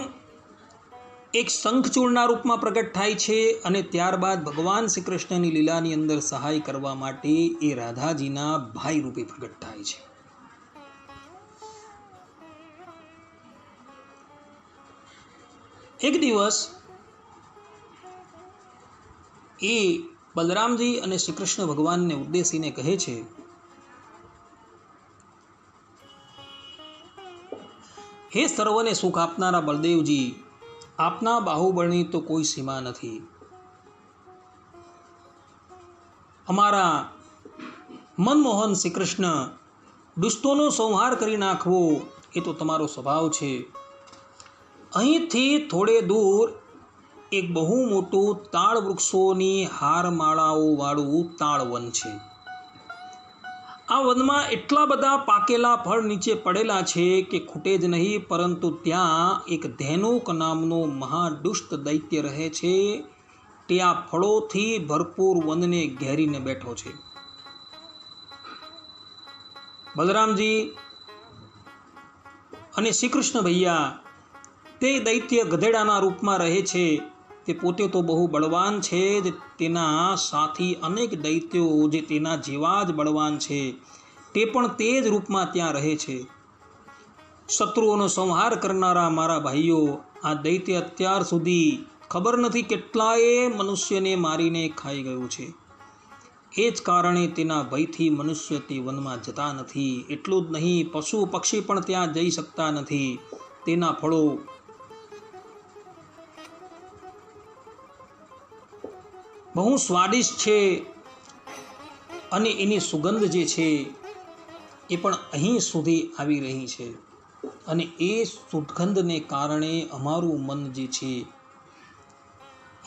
એક શંખચૂળના રૂપમાં પ્રગટ થાય છે અને ત્યારબાદ ભગવાન શ્રી કૃષ્ણની લીલાની અંદર સહાય કરવા માટે એ રાધાજીના ભાઈ રૂપે પ્રગટ થાય છે. એક દિવસ એ બલરામજી અને શ્રી કૃષ્ણ ભગવાનને ઉદ્દેશીને કહે છે, હે સર્વને સુખ આપનારા બળદેવજી, આપના બાહુબળની તો કોઈ સીમા નથી. અમારા મનમોહન શ્રી કૃષ્ણ દુષ્ટોનો સંહાર કરી નાખવો એ તો તમારો સ્વભાવ છે. અહીંથી થોડે દૂર એક બહુ મોટું તાળ વૃક્ષોની હારમાળાઓ વાળું તાળ વન છે. આ વનમાં એટલા બધા પાકેલા ફળ નીચે પડેલા છે કે ખૂટે જ નહીં, પરંતુ ત્યાં એક ધેનુક નામનો મહાદુષ્ટ દૈત્ય રહે છે. તે આ ફળોથી ભરપૂર વનને ઘેરીને બેઠો છે. બલરામજી અને શ્રી કૃષ્ણ ભૈયા તે દૈત્ય ગધેડાના રૂપમાં રહે છે. તે પોતે તો બહુ બળવાન છે જ તેના સાથી અનેક દૈત્યો જે તેના જેવા જ બળવાન છે તે પણ તે જ રૂપમાં ત્યાં રહે છે. શત્રુઓનો સંહાર કરનારા મારા ભાઈઓ, આ દૈત્ય અત્યાર સુધી ખબર નથી કેટલાય મનુષ્યને મારીને ખાઈ ગયું છે. એ જ કારણે તેના ભયથી મનુષ્ય તે વનમાં જતા નથી. એટલું જ નહીં, પશુ પક્ષી પણ ત્યાં જઈ શકતા નથી. તેના ફળો બહુ સ્વાદિષ્ટ છે અને એની સુગંધ જે છે એ પણ અહીં સુધી આવી રહી છે અને એ સુગંધને કારણે અમારું મન જે છે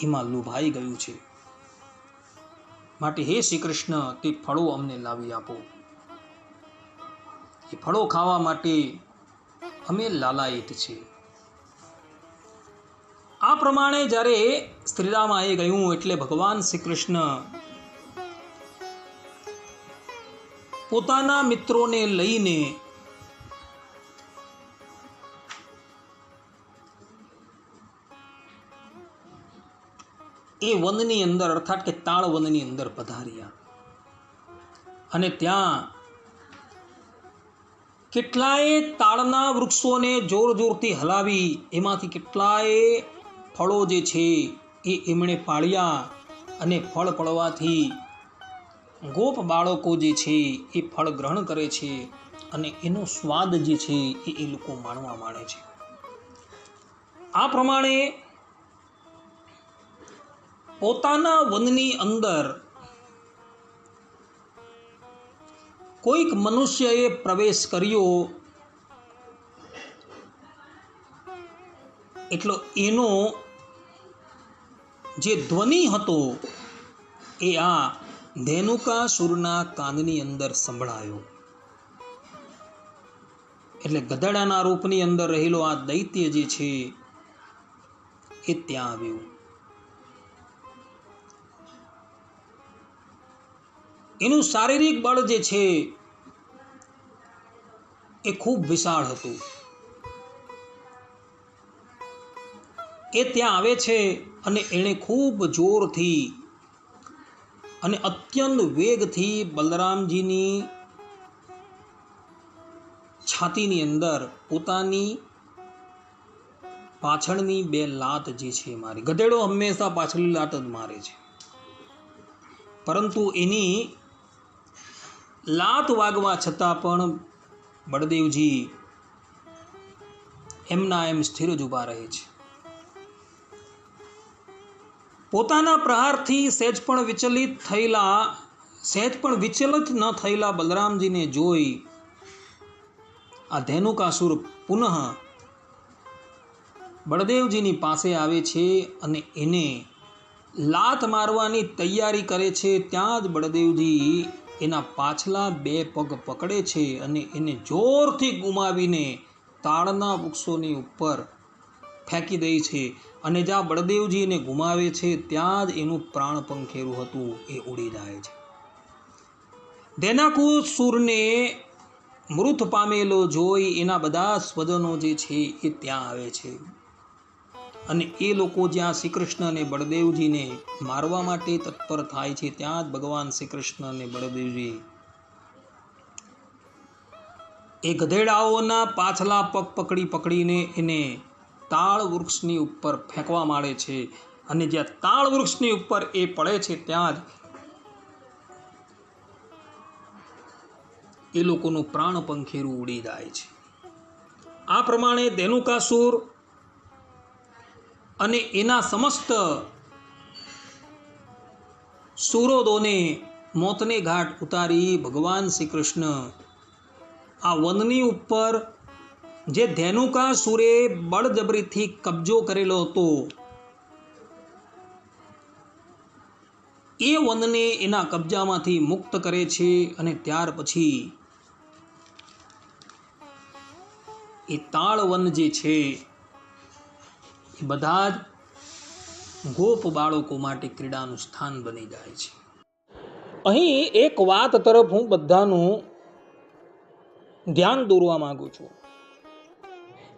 એમાં લુભાઈ ગયું છે. માટે હે શ્રી કૃષ્ણ, તે ફળો અમને લાવી આપો. એ ફળો ખાવા માટે અમે લાલાયિત છે. આ પ્રમાણે જ્યારે શ્રીરામાએ કહ્યું એટલે ભગવાન શ્રી કૃષ્ણ પોતાના મિત્રોને લઈને એ વનની અંદર અર્થાત કે તાળ વનની અંદર પધાર્યા અને ત્યાં કેટલાય તાળના વૃક્ષોને જોર જોરથી હલાવી એમાંથી કેટલાય ફળો જે છે એ એમણે પાળ્યા અને ફળ પડવાથી ગોપ બાળકો જે છે એ ફળ ગ્રહણ કરે છે અને એનો સ્વાદ જે છે એ લોકો માણવા માંડે છે. આ પ્રમાણે પોતાના વનની અંદર કોઈક મનુષ્યએ પ્રવેશ કર્યો એટલો એનો જે ધ્વનિ હતો એ આ ધેનુકાસુરના કાનની અંદર સંભળાયો. એટલે ગધેડાના રૂપની અંદર રહેલો આ દૈત્ય જે છે એ ત્યાં આવ્યું. એનું શારીરિક બળ જે છે એ ખૂબ વિશાળ હતું. એ ત્યાં આવે છે અને એણે ખૂબ જોરથી અને અત્યંત વેગથી બલરામજીની છાતીની અંદર પોતાની પાછળની બે લાત જે છે મારી. ગધેડો હંમેશા પાછળની લાત જ મારે છે, પરંતુ એની લાત વાગવા છતાં પણ બળદેવજી એમના એમ સ્થિર જ ઊભા રહે છે. પોતાના પ્રહારથી સહેજ પણ વિચલિત ન થયેલા બલરામજીને જોઈ આ ધેનુકાસુર પુનઃ બળદેવજીની પાસે આવે છે અને એને લાત મારવાની તૈયારી કરે છે. ત્યાં જ બળદેવજી એના પાછલા 2 પગ પકડે છે અને એને જોરથી ગુમાવીને તાળના વૃક્ષોની ઉપર ફેંકી દે છે. અને જ્યાં બળદેવજી એને ગુમાવે છે ત્યાં જ એનું પ્રાણ પંખેરું હતું એ ઉડી જાય છે. ધેનુકાસુરને મૃત પામેલો જોઈ એના બધા સ્વજનો જે છે એ ત્યાં આવે છે અને એ લોકો જ્યાં શ્રી કૃષ્ણ અને બળદેવજીને મારવા માટે તત્પર થાય છે ત્યાં જ ભગવાન શ્રી કૃષ્ણ અને બળદેવજી એ ગધેડાઓના પાછલા પગ પકડીને એને તાળ વૃક્ષની ઉપર ફેંકવા માંડે છે અને જ્યાં તાળ વૃક્ષની ઉપર એ પડે છે ત્યાં જ એ લોકોનું પ્રાણ પંખેરું ઉડી જાય છે. આ પ્રમાણે ધેનુકાસુર અને એના સમસ્ત સુરોદોને મોતને ઘાટ ઉતારી ભગવાન શ્રી કૃષ્ણ આ વનની ઉપર જે ધેનુકાસુરે બળજબરીથી કબજો કરેલો હતો એ વનને એના કબજામાંથી મુક્ત કરે છે અને ત્યાર પછી એ તાળ વન જે છે એ બધા જ ગોપ બાળકો માટે ક્રીડાનું સ્થાન બની જાય છે. અહીં એક વાત તરફ હું બધાનું ધ્યાન દોરવા માંગુ છું.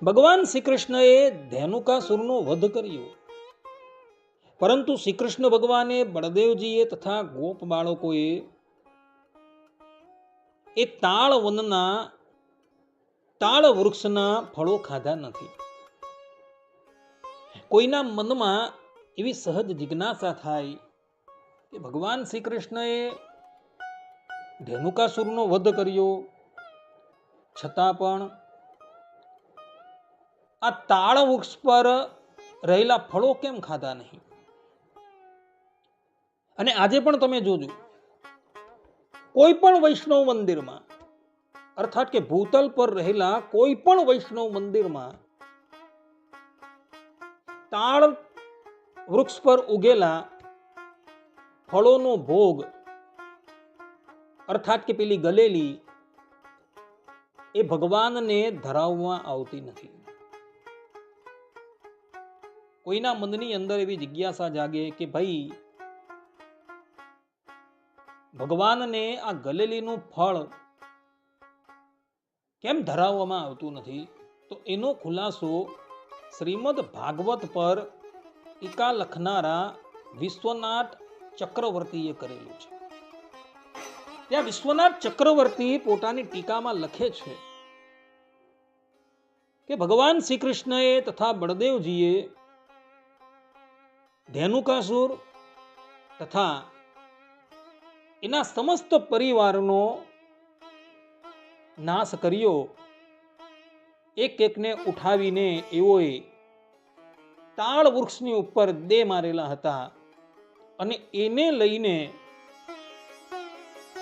ભગવાન શ્રી કૃષ્ણએ ધેનુકાસુરનો વધ કર્યો, પરંતુ શ્રી કૃષ્ણ ભગવાને બળદેવજીએ તથા ગોપ બાળકોએ એ તાળ વનના તાળ વૃક્ષના ફળો ખાધા નથી. કોઈના મનમાં એવી સહજ જિજ્ઞાસા થાય કે ભગવાન શ્રી કૃષ્ણએ ધેનુકાસુરનો વધ કર્યો છતાં પણ આ તાળ વૃક્ષ પર રહેલા ફળો કેમ ખાધા નહીં? અને આજે પણ તમે જોજો, કોઈ પણ વૈષ્ણવ મંદિરમાં અર્થાત કે ભૂતલ પર રહેલા કોઈ પણ વૈષ્ણવ મંદિરમાં તાળ વૃક્ષ પર ઉગેલા ફળોનો ભોગ અર્થાત કે પેલી ગલેલી એ ભગવાનને ધરાવવામાં આવતી નથી. કોઈના મનની અંદર એવી જિજ્ઞાસા જાગે કે ભાઈ ભગવાનને આ ગલેલીનું ફળ કેમ ધરાવવામાં આવતું નથી? તો એનો ખુલાસો શ્રીમદ ભાગવત પર ટીકા લખનારા વિશ્વનાથ ચક્રવર્તીએ કરેલું છે. ત્યાં વિશ્વનાથ ચક્રવર્તી પોતાની ટીકામાં લખે છે કે ભગવાન શ્રી કૃષ્ણએ તથા બળદેવજીએ ધેનુકાસુર તથા એના સમસ્ત પરિવારનો નાશ કર્યો. એક એકને ઉઠાવીને એઓએ તાળ વૃક્ષની ઉપર દે મારેલા હતા અને એને લઈને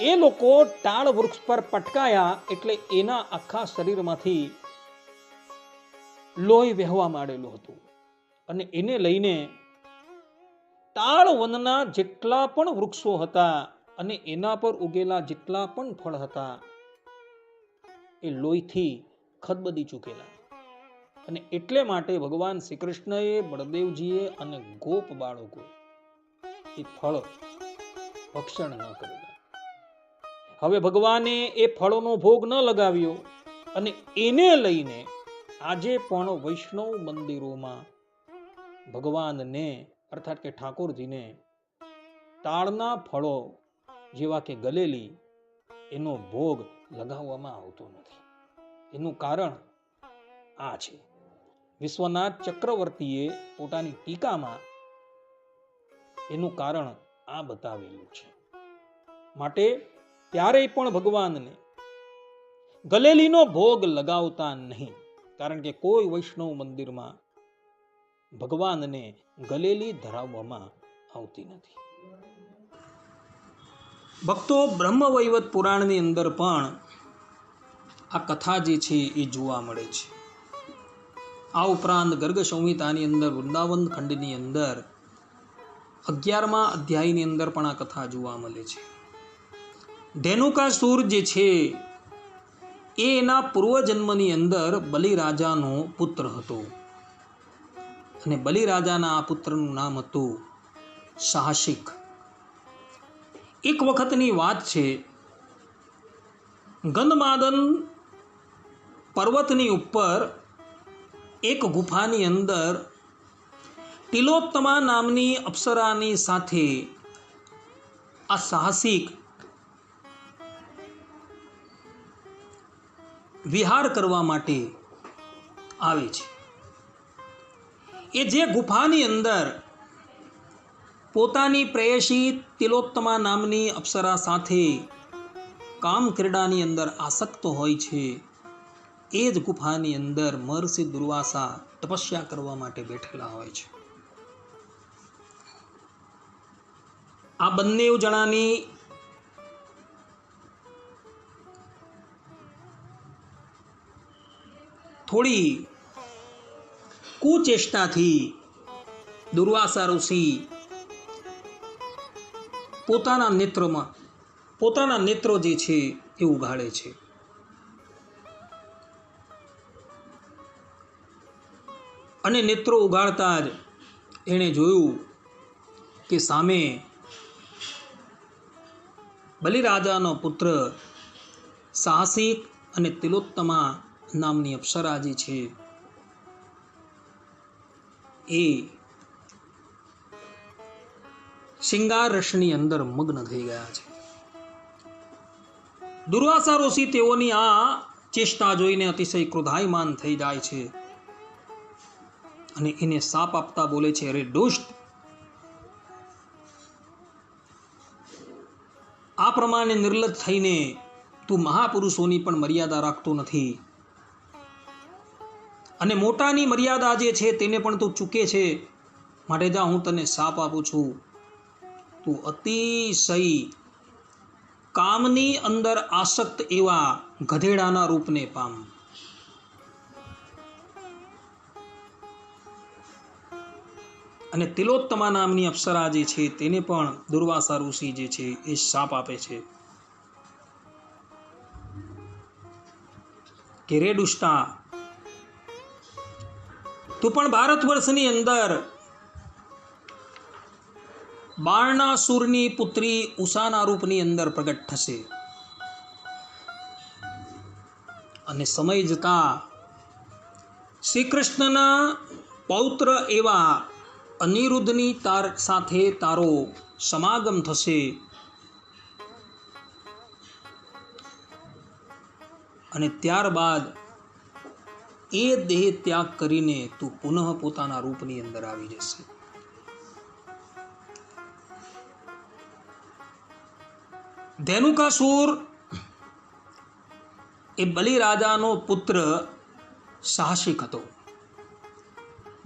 એ લોકો તાળ વૃક્ષ પર પટકાયા એટલે એના આખા શરીરમાંથી લોહી વહેવા માંડેલું હતું અને એને લઈને તાળ વનના જેટલા પણ વૃક્ષો હતા અને એના પર ઉગેલા જેટલા પણ ફળ હતા એ લોહીથી ખદબદી ચૂકેલા. અને એટલે માટે ભગવાન શ્રી કૃષ્ણએ, બળદેવજીએ અને ગોપ બાળકો એ ફળ ભક્ષણ ન કરેલા. હવે ભગવાને એ ફળોનો ભોગ ન લગાવ્યો અને એને લઈને આજે પણ વૈષ્ણવ મંદિરોમાં ભગવાનને અર્થાત કે ઠાકોરજીને તાળના ફળો જેવા કે ગલેલી એનો ભોગ લગાવવામાં આવતો નથી. એનું કારણ આ છે. વિશ્વનાથ ચક્રવર્તીએ પોતાની ટીકામાં એનું કારણ આ બતાવેલું છે. માટે ક્યારેય પણ ભગવાનને ગલેલીનો ભોગ લગાવતા નહીં, કારણ કે કોઈ વૈષ્ણવ મંદિરમાં ભગવાનને ગલેલી ધરાવવામાં આવતી નથી. ભક્તો, બ્રહ્મવૈવર્ત પુરાણની અંદર પણ આ કથા જે છે એ જોવા મળે છે. આ ઉપરાંત ગર્ગ સંહિતાની અંદર વૃંદાવન ખંડની અંદર 11મા અધ્યાયની અંદર પણ આ કથા જોવા મળે છે. ધેનુકાસુર જે છે એ એના પૂર્વજન્મની અંદર બલિરાજાનો પુત્ર હતો અને બલિરાજાના આ પુત્રનું નામ હતું સાહસિક. એક વખતની વાત છે, ગંધમાદન પર્વતની ઉપર એક ગુફાની અંદર તિલોત્તમા નામની અપ્સરાની સાથે આ સાહસિક વિહાર કરવા માટે આવે છે. એ જે ગુફાની અંદર પોતાની પ્રેયસી તિલોત્તમા નામની અપ્સરા સાથે કામ ક્રીડાની અંદર આસક્ત હોય છે, એ જ ગુફાની અંદર મહર્ષિ દુર્વાસા તપસ્યા કરવા માટે બેઠેલા હોય છે. આ બંને જણાની થોડી કુચેષ્ટાથી દુર્વાસા ઋષિ પોતાના નેત્રો જે છે એ ઉઘાડે છે. અને નેત્રો ઉઘાડતા જ એણે જોયું કે સામે બલિરાજાનો પુત્ર સાહસિક અને તિલોત્તમા નામની અપ્સરા જે છે એ શિંગાર રસની અંદર મગ્ન થઈ ગયા છે. દુર્વાસા ઋષિ તેઓની આ ચેષ્ટા જોઈને અતિશય ક્રોધાયમાન થઈ જાય છે અને એને શાપ આપતા બોલે છે, અરે દુષ્ટ, આ પ્રમાણે નિર્લજ્જ થઈને તું મહાપુરુષોની પણ મર્યાદા રાખતો નથી અને મોટાની મર્યાદા જે છે તેને પણ તું ચૂકે છે. માટે જા, હું તને શાપ આપું છું, તું અતિશય કામની અંદર આસક્ત એવા ગધેડાના રૂપને પામ. અને તિલોત્તમા નામની અપ્સરા જે છે તેને પણ દુર્વાસા ઋષિ જે છે એ શાપ આપે છે કે રે દુષ્ટા, તું પણ ભારત વર્ષની અંદર બારણાસુરની પુત્રી ઉષાના રૂપની અંદર પ્રગટ થશે અને સમય જતા શ્રી કૃષ્ણના પૌત્ર એવા અનિરુદ્ધની સાથે તારો સમાગમ થશે અને ત્યારબાદ એ દેહ ત્યાગ કરીને તું પુનઃ પોતાના રૂપની અંદર આવી જશે. ધેનુકાસુર એ બલિરાજાનો પુત્ર સાહસિક હતો.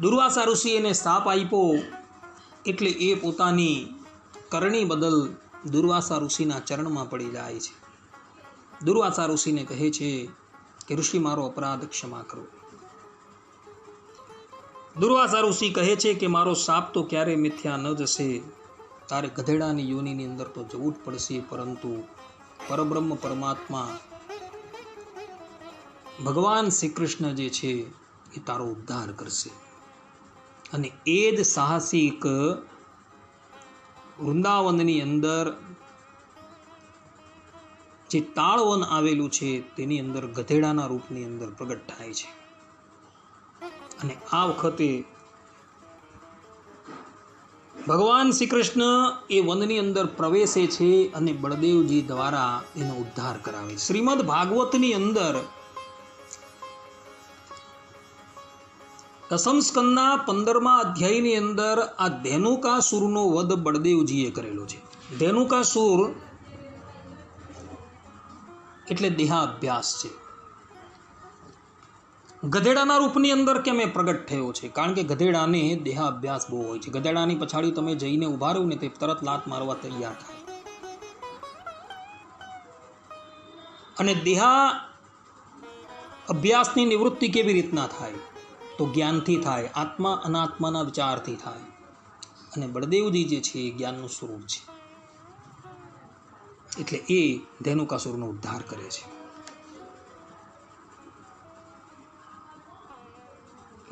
દુર્વાસા ઋષિ એને શાપ આપ્યો એટલે એ પોતાની કરણી બદલ દુર્વાસા ઋષિના ચરણમાં પડી જાય છે. દુર્વાસા ઋષિને કહે છે કે ઋષિ, મારો અપરાધ ક્ષમા કરો. દુર્વાસા ઋષિ કહે છે કે મારો શાપ તો ક્યારે મિથ્યા ન જશે, તારે ગધેડાની યોનિની અંદર તો જવું જ પડશે, પરંતુ પરબ્રહ્મ પરમાત્મા ભગવાન શ્રી કૃષ્ણ જે છે એ તારો ઉદ્ધાર કરશે. અને એ જ સાહસિક વૃંદાવનની અંદર જે તાળવન આવેલું છે તેની અંદર ગધેડાના રૂપની અંદર પ્રગટ થાય છે. અને આ વખતે ભગવાન શ્રી કૃષ્ણ એ વનની અંદર પ્રવેશે છે અને બળદેવજી દ્વારા એનો ઉદ્ધાર કરાવે. શ્રીમદ ભાગવતની અંદર દસમ સ્કંદના 15મા અધ્યાયની અંદર આ ધેનુકાસુરનો વધ બળદેવજીએ કરેલો છે. ધેનુકાસુર એટલે દેહાભ્યાસ છે. ગધેડાના રૂપની અંદર કેમ એ પ્રગટ થયો છે? કારણ કે ગધેડાને દેહાભ્યાસ બહુ હોય છે. ગધેડાની પછાડી તમે જઈને ઊભા રહો ને તે તરત લાત મારવા તૈયાર થાય. અને દેહા અભ્યાસની નિવૃત્તિ કેવી રીતના થાય? તો જ્ઞાનથી થાય, આત્મા અનાત્માના વિચારથી થાય. અને બળદેવજી જે છે એ જ્ઞાનનું સ્વરૂપ છે, એટલે એ ધેનુકાસુરનો ઉદ્ધાર કરે છે.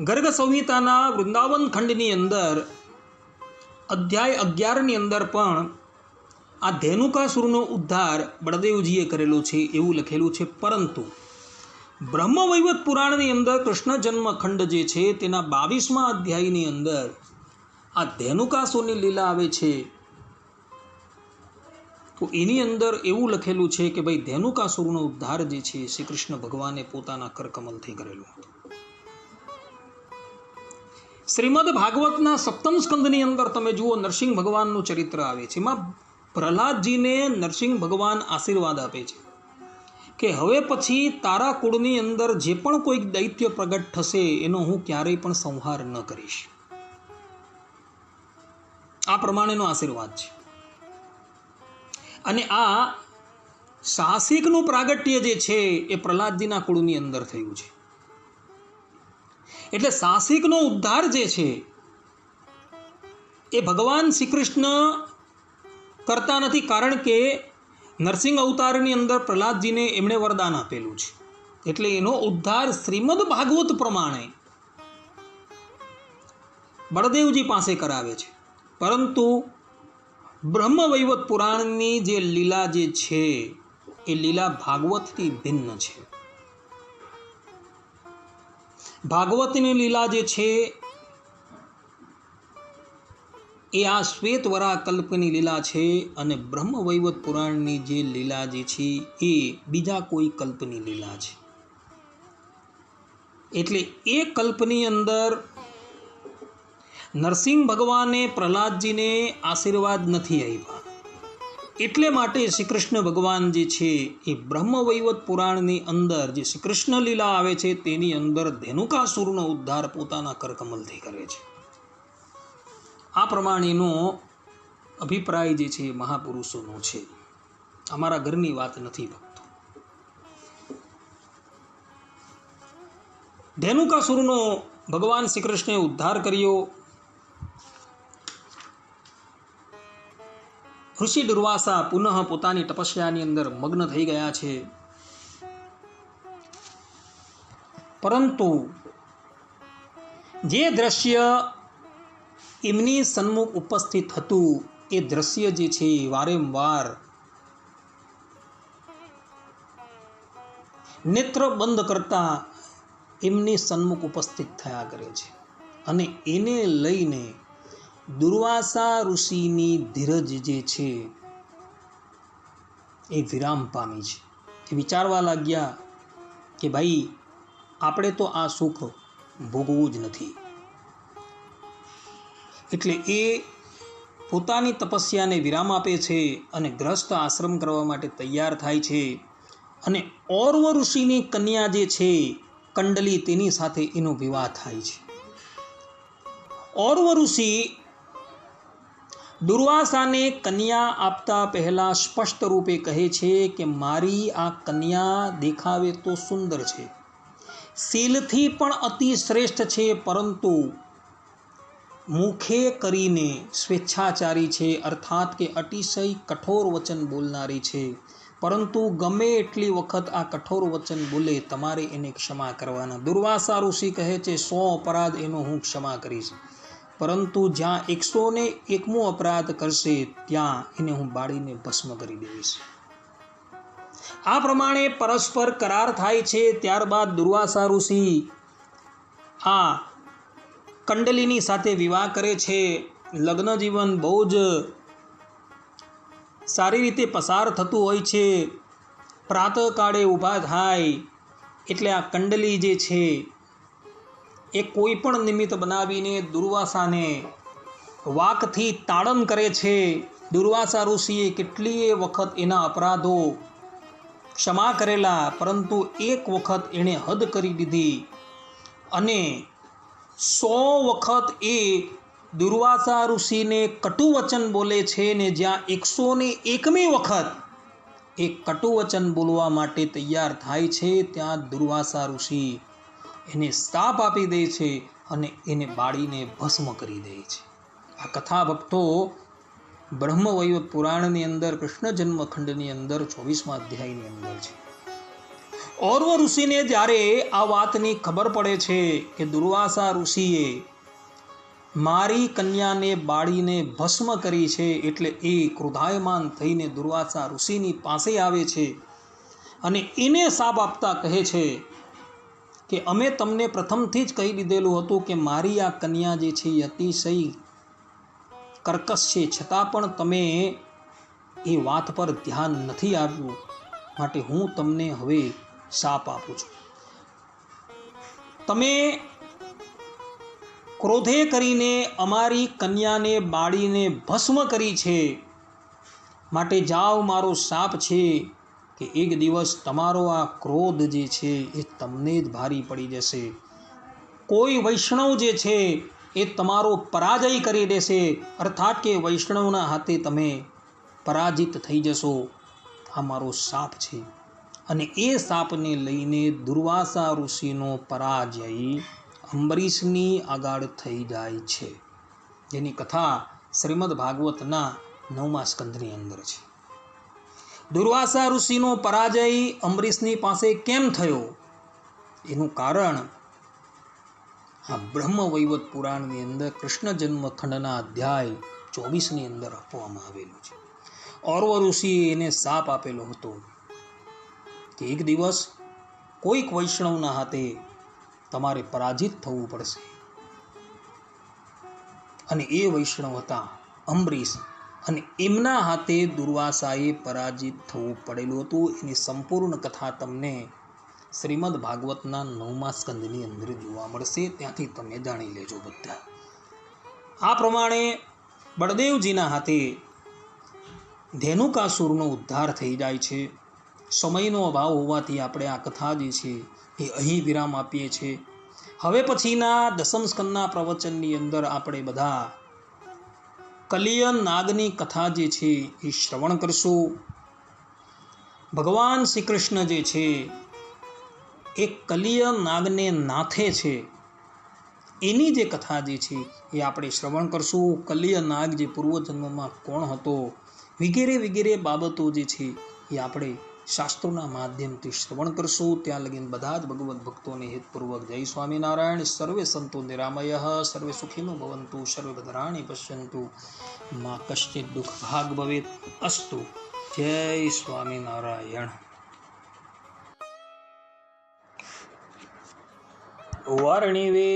ગર્ગ સંહિતાના વૃંદાવન ખંડની અંદર અધ્યાય 11ની અંદર પણ આ ધેનુકાસુરનો ઉદ્ધાર બળદેવજીએ કરેલો છે એવું લખેલું છે. પરંતુ બ્રહ્મવૈવત પુરાણની અંદર કૃષ્ણ જન્મ ખંડ જે છે તેના 22મા અધ્યાયની અંદર આ ધેનુકાસુરની લીલા આવે છે. તો એની અંદર એવું લખેલું છે કે ભાઈ ધેનુકાસુરનો ઉદ્ધાર જે છે શ્રી કૃષ્ણ ભગવાને પોતાના કરકમલથી કરેલો હતો. શ્રીમદ ભાગવતના 7મ સ્કંદની અંદર તમે જુઓ નરસિંહ ભગવાનનું ચરિત્ર આવે છે. એમાં પ્રહલાદજીને નરસિંહ ભગવાન આશીર્વાદ આપે છે કે હવે પછી તારા કુળની અંદર જે પણ કોઈક દૈત્ય પ્રગટ થશે એનો હું ક્યારેય પણ સંહાર ન કરીશ. આ પ્રમાણેનો આશીર્વાદ છે. અને આ સાહસિકનું પ્રાગટ્ય જે છે એ પ્રહલાદજીના કુળની અંદર થયું છે. એટલે સાહસિકનો ઉદ્ધાર જે છે એ ભગવાન શ્રી કૃષ્ણ કરતા નથી, કારણ કે નરસિંહ અવતારની અંદર પ્રહલાદજીને એમણે વરદાન આપેલું છે. એટલે એનો ઉદ્ધાર શ્રીમદ ભાગવત પ્રમાણે બળદેવજી પાસે કરાવે છે. પરંતુ બ્રહ્મવૈવત પુરાણની જે લીલા જે છે એ લીલા ભાગવતથી ભિન્ન છે. ભાગવતની લીલા જે છે એ આ શ્વેતવરા કલ્પની લીલા છે, અને બ્રહ્મવૈવત પુરાણની જે લીલા જે છે એ બીજા કોઈ કલ્પની લીલા છે. એટલે એ કલ્પની અંદર નરસિંહ ભગવાને પ્રહલાદજીને આશીર્વાદ નથી આપ્યા. એટલે માટે શ્રી કૃષ્ણ ભગવાન જે છે એ બ્રહ્મવૈવત પુરાણની અંદર જે શ્રી કૃષ્ણ લીલા આવે છે તેની અંદર ધેનુકાસુરનો ઉદ્ધાર પોતાના કરકમલથી કરે છે. આ પ્રમાણેનો અભિપ્રાય જે છે મહાપુરુષોનો છે. અમારા ઘરની વાત નથી ભક્તો. ધેનુકાસુરનો ભગવાન શ્રી કૃષ્ણે ઉદ્ધાર કર્યો. ઋષિ દુર્વાસા પુનઃ પોતાની તપસ્યાની અંદર મગ્ન થઈ ગયા છે. પરંતુ જે દ્રશ્ય એમની સન્મુખ ઉપસ્થિત હતું એ દ્રશ્ય જે છે વારંવાર નેત્ર બંધ કરતા એમની સન્મુખ ઉપસ્થિત થયા કરે છે. અને એને લઈને દુર્વાસા ઋષિની ધીરજ જે છે એ વિરામ પામી છે. એ વિચારવા લાગ્યા કે ભાઈ આપણે તો આ સુખ ભોગવું જ નથી. એટલે એ પોતાની તપસ્યાને વિરામ આપે છે અને ગ્રસ્ત આશ્રમ કરવા માટે તૈયાર થાય છે. અને ઔરવ ઋષિની કન્યા જે છે કંડલી, તેની સાથે એનો વિવાહ થાય છે. ઔરવ ઋષિ દુર્વાસાને કન્યા આપતા પહેલા સ્પષ્ટ રૂપે કહે છે કે મારી આ કન્યા દેખાવે તો સુંદર છે, શીલથી પણ અતિ શ્રેષ્ઠ છે, પરંતુ મુખે કરીને સ્વેચ્છાચારી છે, અર્થાત કે અતિશય કઠોર વચન બોલનારી છે. પરંતુ ગમે એટલી વખત આ કઠોર વચન બોલે તમારે એને ક્ષમા કરવાના. દુર્વાસા ઋષિ કહે છે 100 અપરાધ એનો હું ક્ષમા કરીશ, પરંતુ જ્યાં 101મો અપરાધ કરશે ત્યાં એને હું બાળીને ભસ્મ કરી દઈશ. આ પ્રમાણે પરસ્પર કરાર થાય છે. ત્યારબાદ દુર્વાસા ઋષિ આ કંડલીની સાથે વિવાહ કરે છે. લગ્ન જીવન બહુ જ સારી રીતે પસાર થતું હોય છે. પ્રાતઃકાળે ઊભા થાય એટલે આ કંડલી જે છે એ કોઈ પણ નિમિત્ત બનાવીને દુર્વાસાને વાકથી તાડન કરે છે. દુર્વાસા ઋષિએ કેટલીય વખત એના અપરાધો ક્ષમા કરેલા, પરંતુ એક વખત એણે હદ કરી દીધી અને 100 વખત એ દુર્વાસા ઋષિને કટુ વચન બોલે છે ને જ્યાં 101મી વખત એ કટુ વચન બોલવા માટે તૈયાર થાય છે ત્યાં દુર્વાસા ઋષિ એને શાપ આપી દે છે અને એને બાળીને ભસ્મ કરી દે છે. આ કથા ભક્તો બ્રહ્મવૈવર્ત પુરાણની અંદર કૃષ્ણ જન્મખંડની અંદર 24મા અધ્યાયની અંદર છે. ઔરવ ઋષિને જ્યારે આ વાતની ખબર પડે છે કે દુર્વાસા ઋષિએ મારી કન્યાને બાળીને ભસ્મ કરી છે, એટલે એ ક્રોધાયમાન થઈને દુર્વાસા ઋષિની પાસે આવે છે અને એને શાપ આપતા કહે છે કે અમે તમને પ્રથમથી જ કહી દીધેલું હતું કે મારી આ કન્યા જે છે એ અતિશય કર્કશ છે, છતાં પણ તમે એ વાત પર ધ્યાન નથી આપ્યું, માટે હું તમને હવે શાપ આપું છું. તમે ક્રોધે કરીને અમારી કન્યાને બાળીને ભસ્મ કરી છે, માટે જાઓ, મારો શાપ છે કે એક દિવસ તમારો આ ક્રોધ જે છે એ તમને જ ભારી પડી જશે. કોઈ વૈષ્ણવ જે છે એ તમારો પરાજય કરી દેશે, અર્થાત કે વૈષ્ણવના હાથે તમે પરાજિત થઈ જશો. આ મારો શાપ છે. અને એ શાપને લઈને દુર્વાસા ઋષિનો પરાજય અંબરીશની આગળ થઈ જાય છે, જેની કથા શ્રીમદ ભાગવતના 9મા સ્કંધની અંદર છે. દુર્વાસા ઋષિનો પરાજય અંબરીશની પાસે કેમ થયો એનું કારણ આ બ્રહ્મવૈવર્ત પુરાણની અંદર કૃષ્ણ જન્મખંડના અધ્યાય 24ની અંદર આપવામાં આવેલું છે. ઔરવ ઋષિએ એને શાપ આપેલો હતો કે એક દિવસ કોઈક વૈષ્ણવના હાથે તમારે પરાજિત થવું પડશે, અને એ વૈષ્ણવ હતા અંબરીશ, અને એમના હાથે દુર્વાસાએ પરાજિત થવું પડેલું હતું. એની સંપૂર્ણ કથા તમને શ્રીમદ ભાગવતના 9મા સ્કંદની અંદર જોવા મળશે, ત્યાંથી તમે જાણી લેજો બધા. આ પ્રમાણે બળદેવજીના હાથે ધેનુકાસુરનો ઉદ્ધાર થઈ જાય છે. સમયનો અભાવ હોવાથી આપણે આ કથા જે છે એ અહીં વિરામ આપીએ છીએ. હવે પછીના 10મ સ્કંદના પ્રવચનની અંદર આપણે બધા કલિય નાગની કથા જે છે એ શ્રવણ કરશું. ભગવાન શ્રી કૃષ્ણ જે છે એ કલિય નાગને નાથે છે, એની જે કથા જે છે એ આપણે શ્રવણ કરશું. કલિય નાગ જે પૂર્વજન્મમાં કોણ હતો વગેરે વગેરે બાબતો જે છે એ આપણે શાસ્ત્રોના માધ્યમથી શ્રવણ કરશું. ત્યાં લગીને બધા જ ભગવદ્ ભક્તોને હિતપૂર્વક જય સ્વામિનારાયણ. સર્વે સંતો નિરામય, સર્વે સુખીનો ભવંતુ, સર્વે ભદ્રાણી પશ્યંતુ, મા કશ્ચિત દુઃખ ભાગ ભવેત. અસ્તુ. જય સ્વામિનારાયણ. વર્ણિવે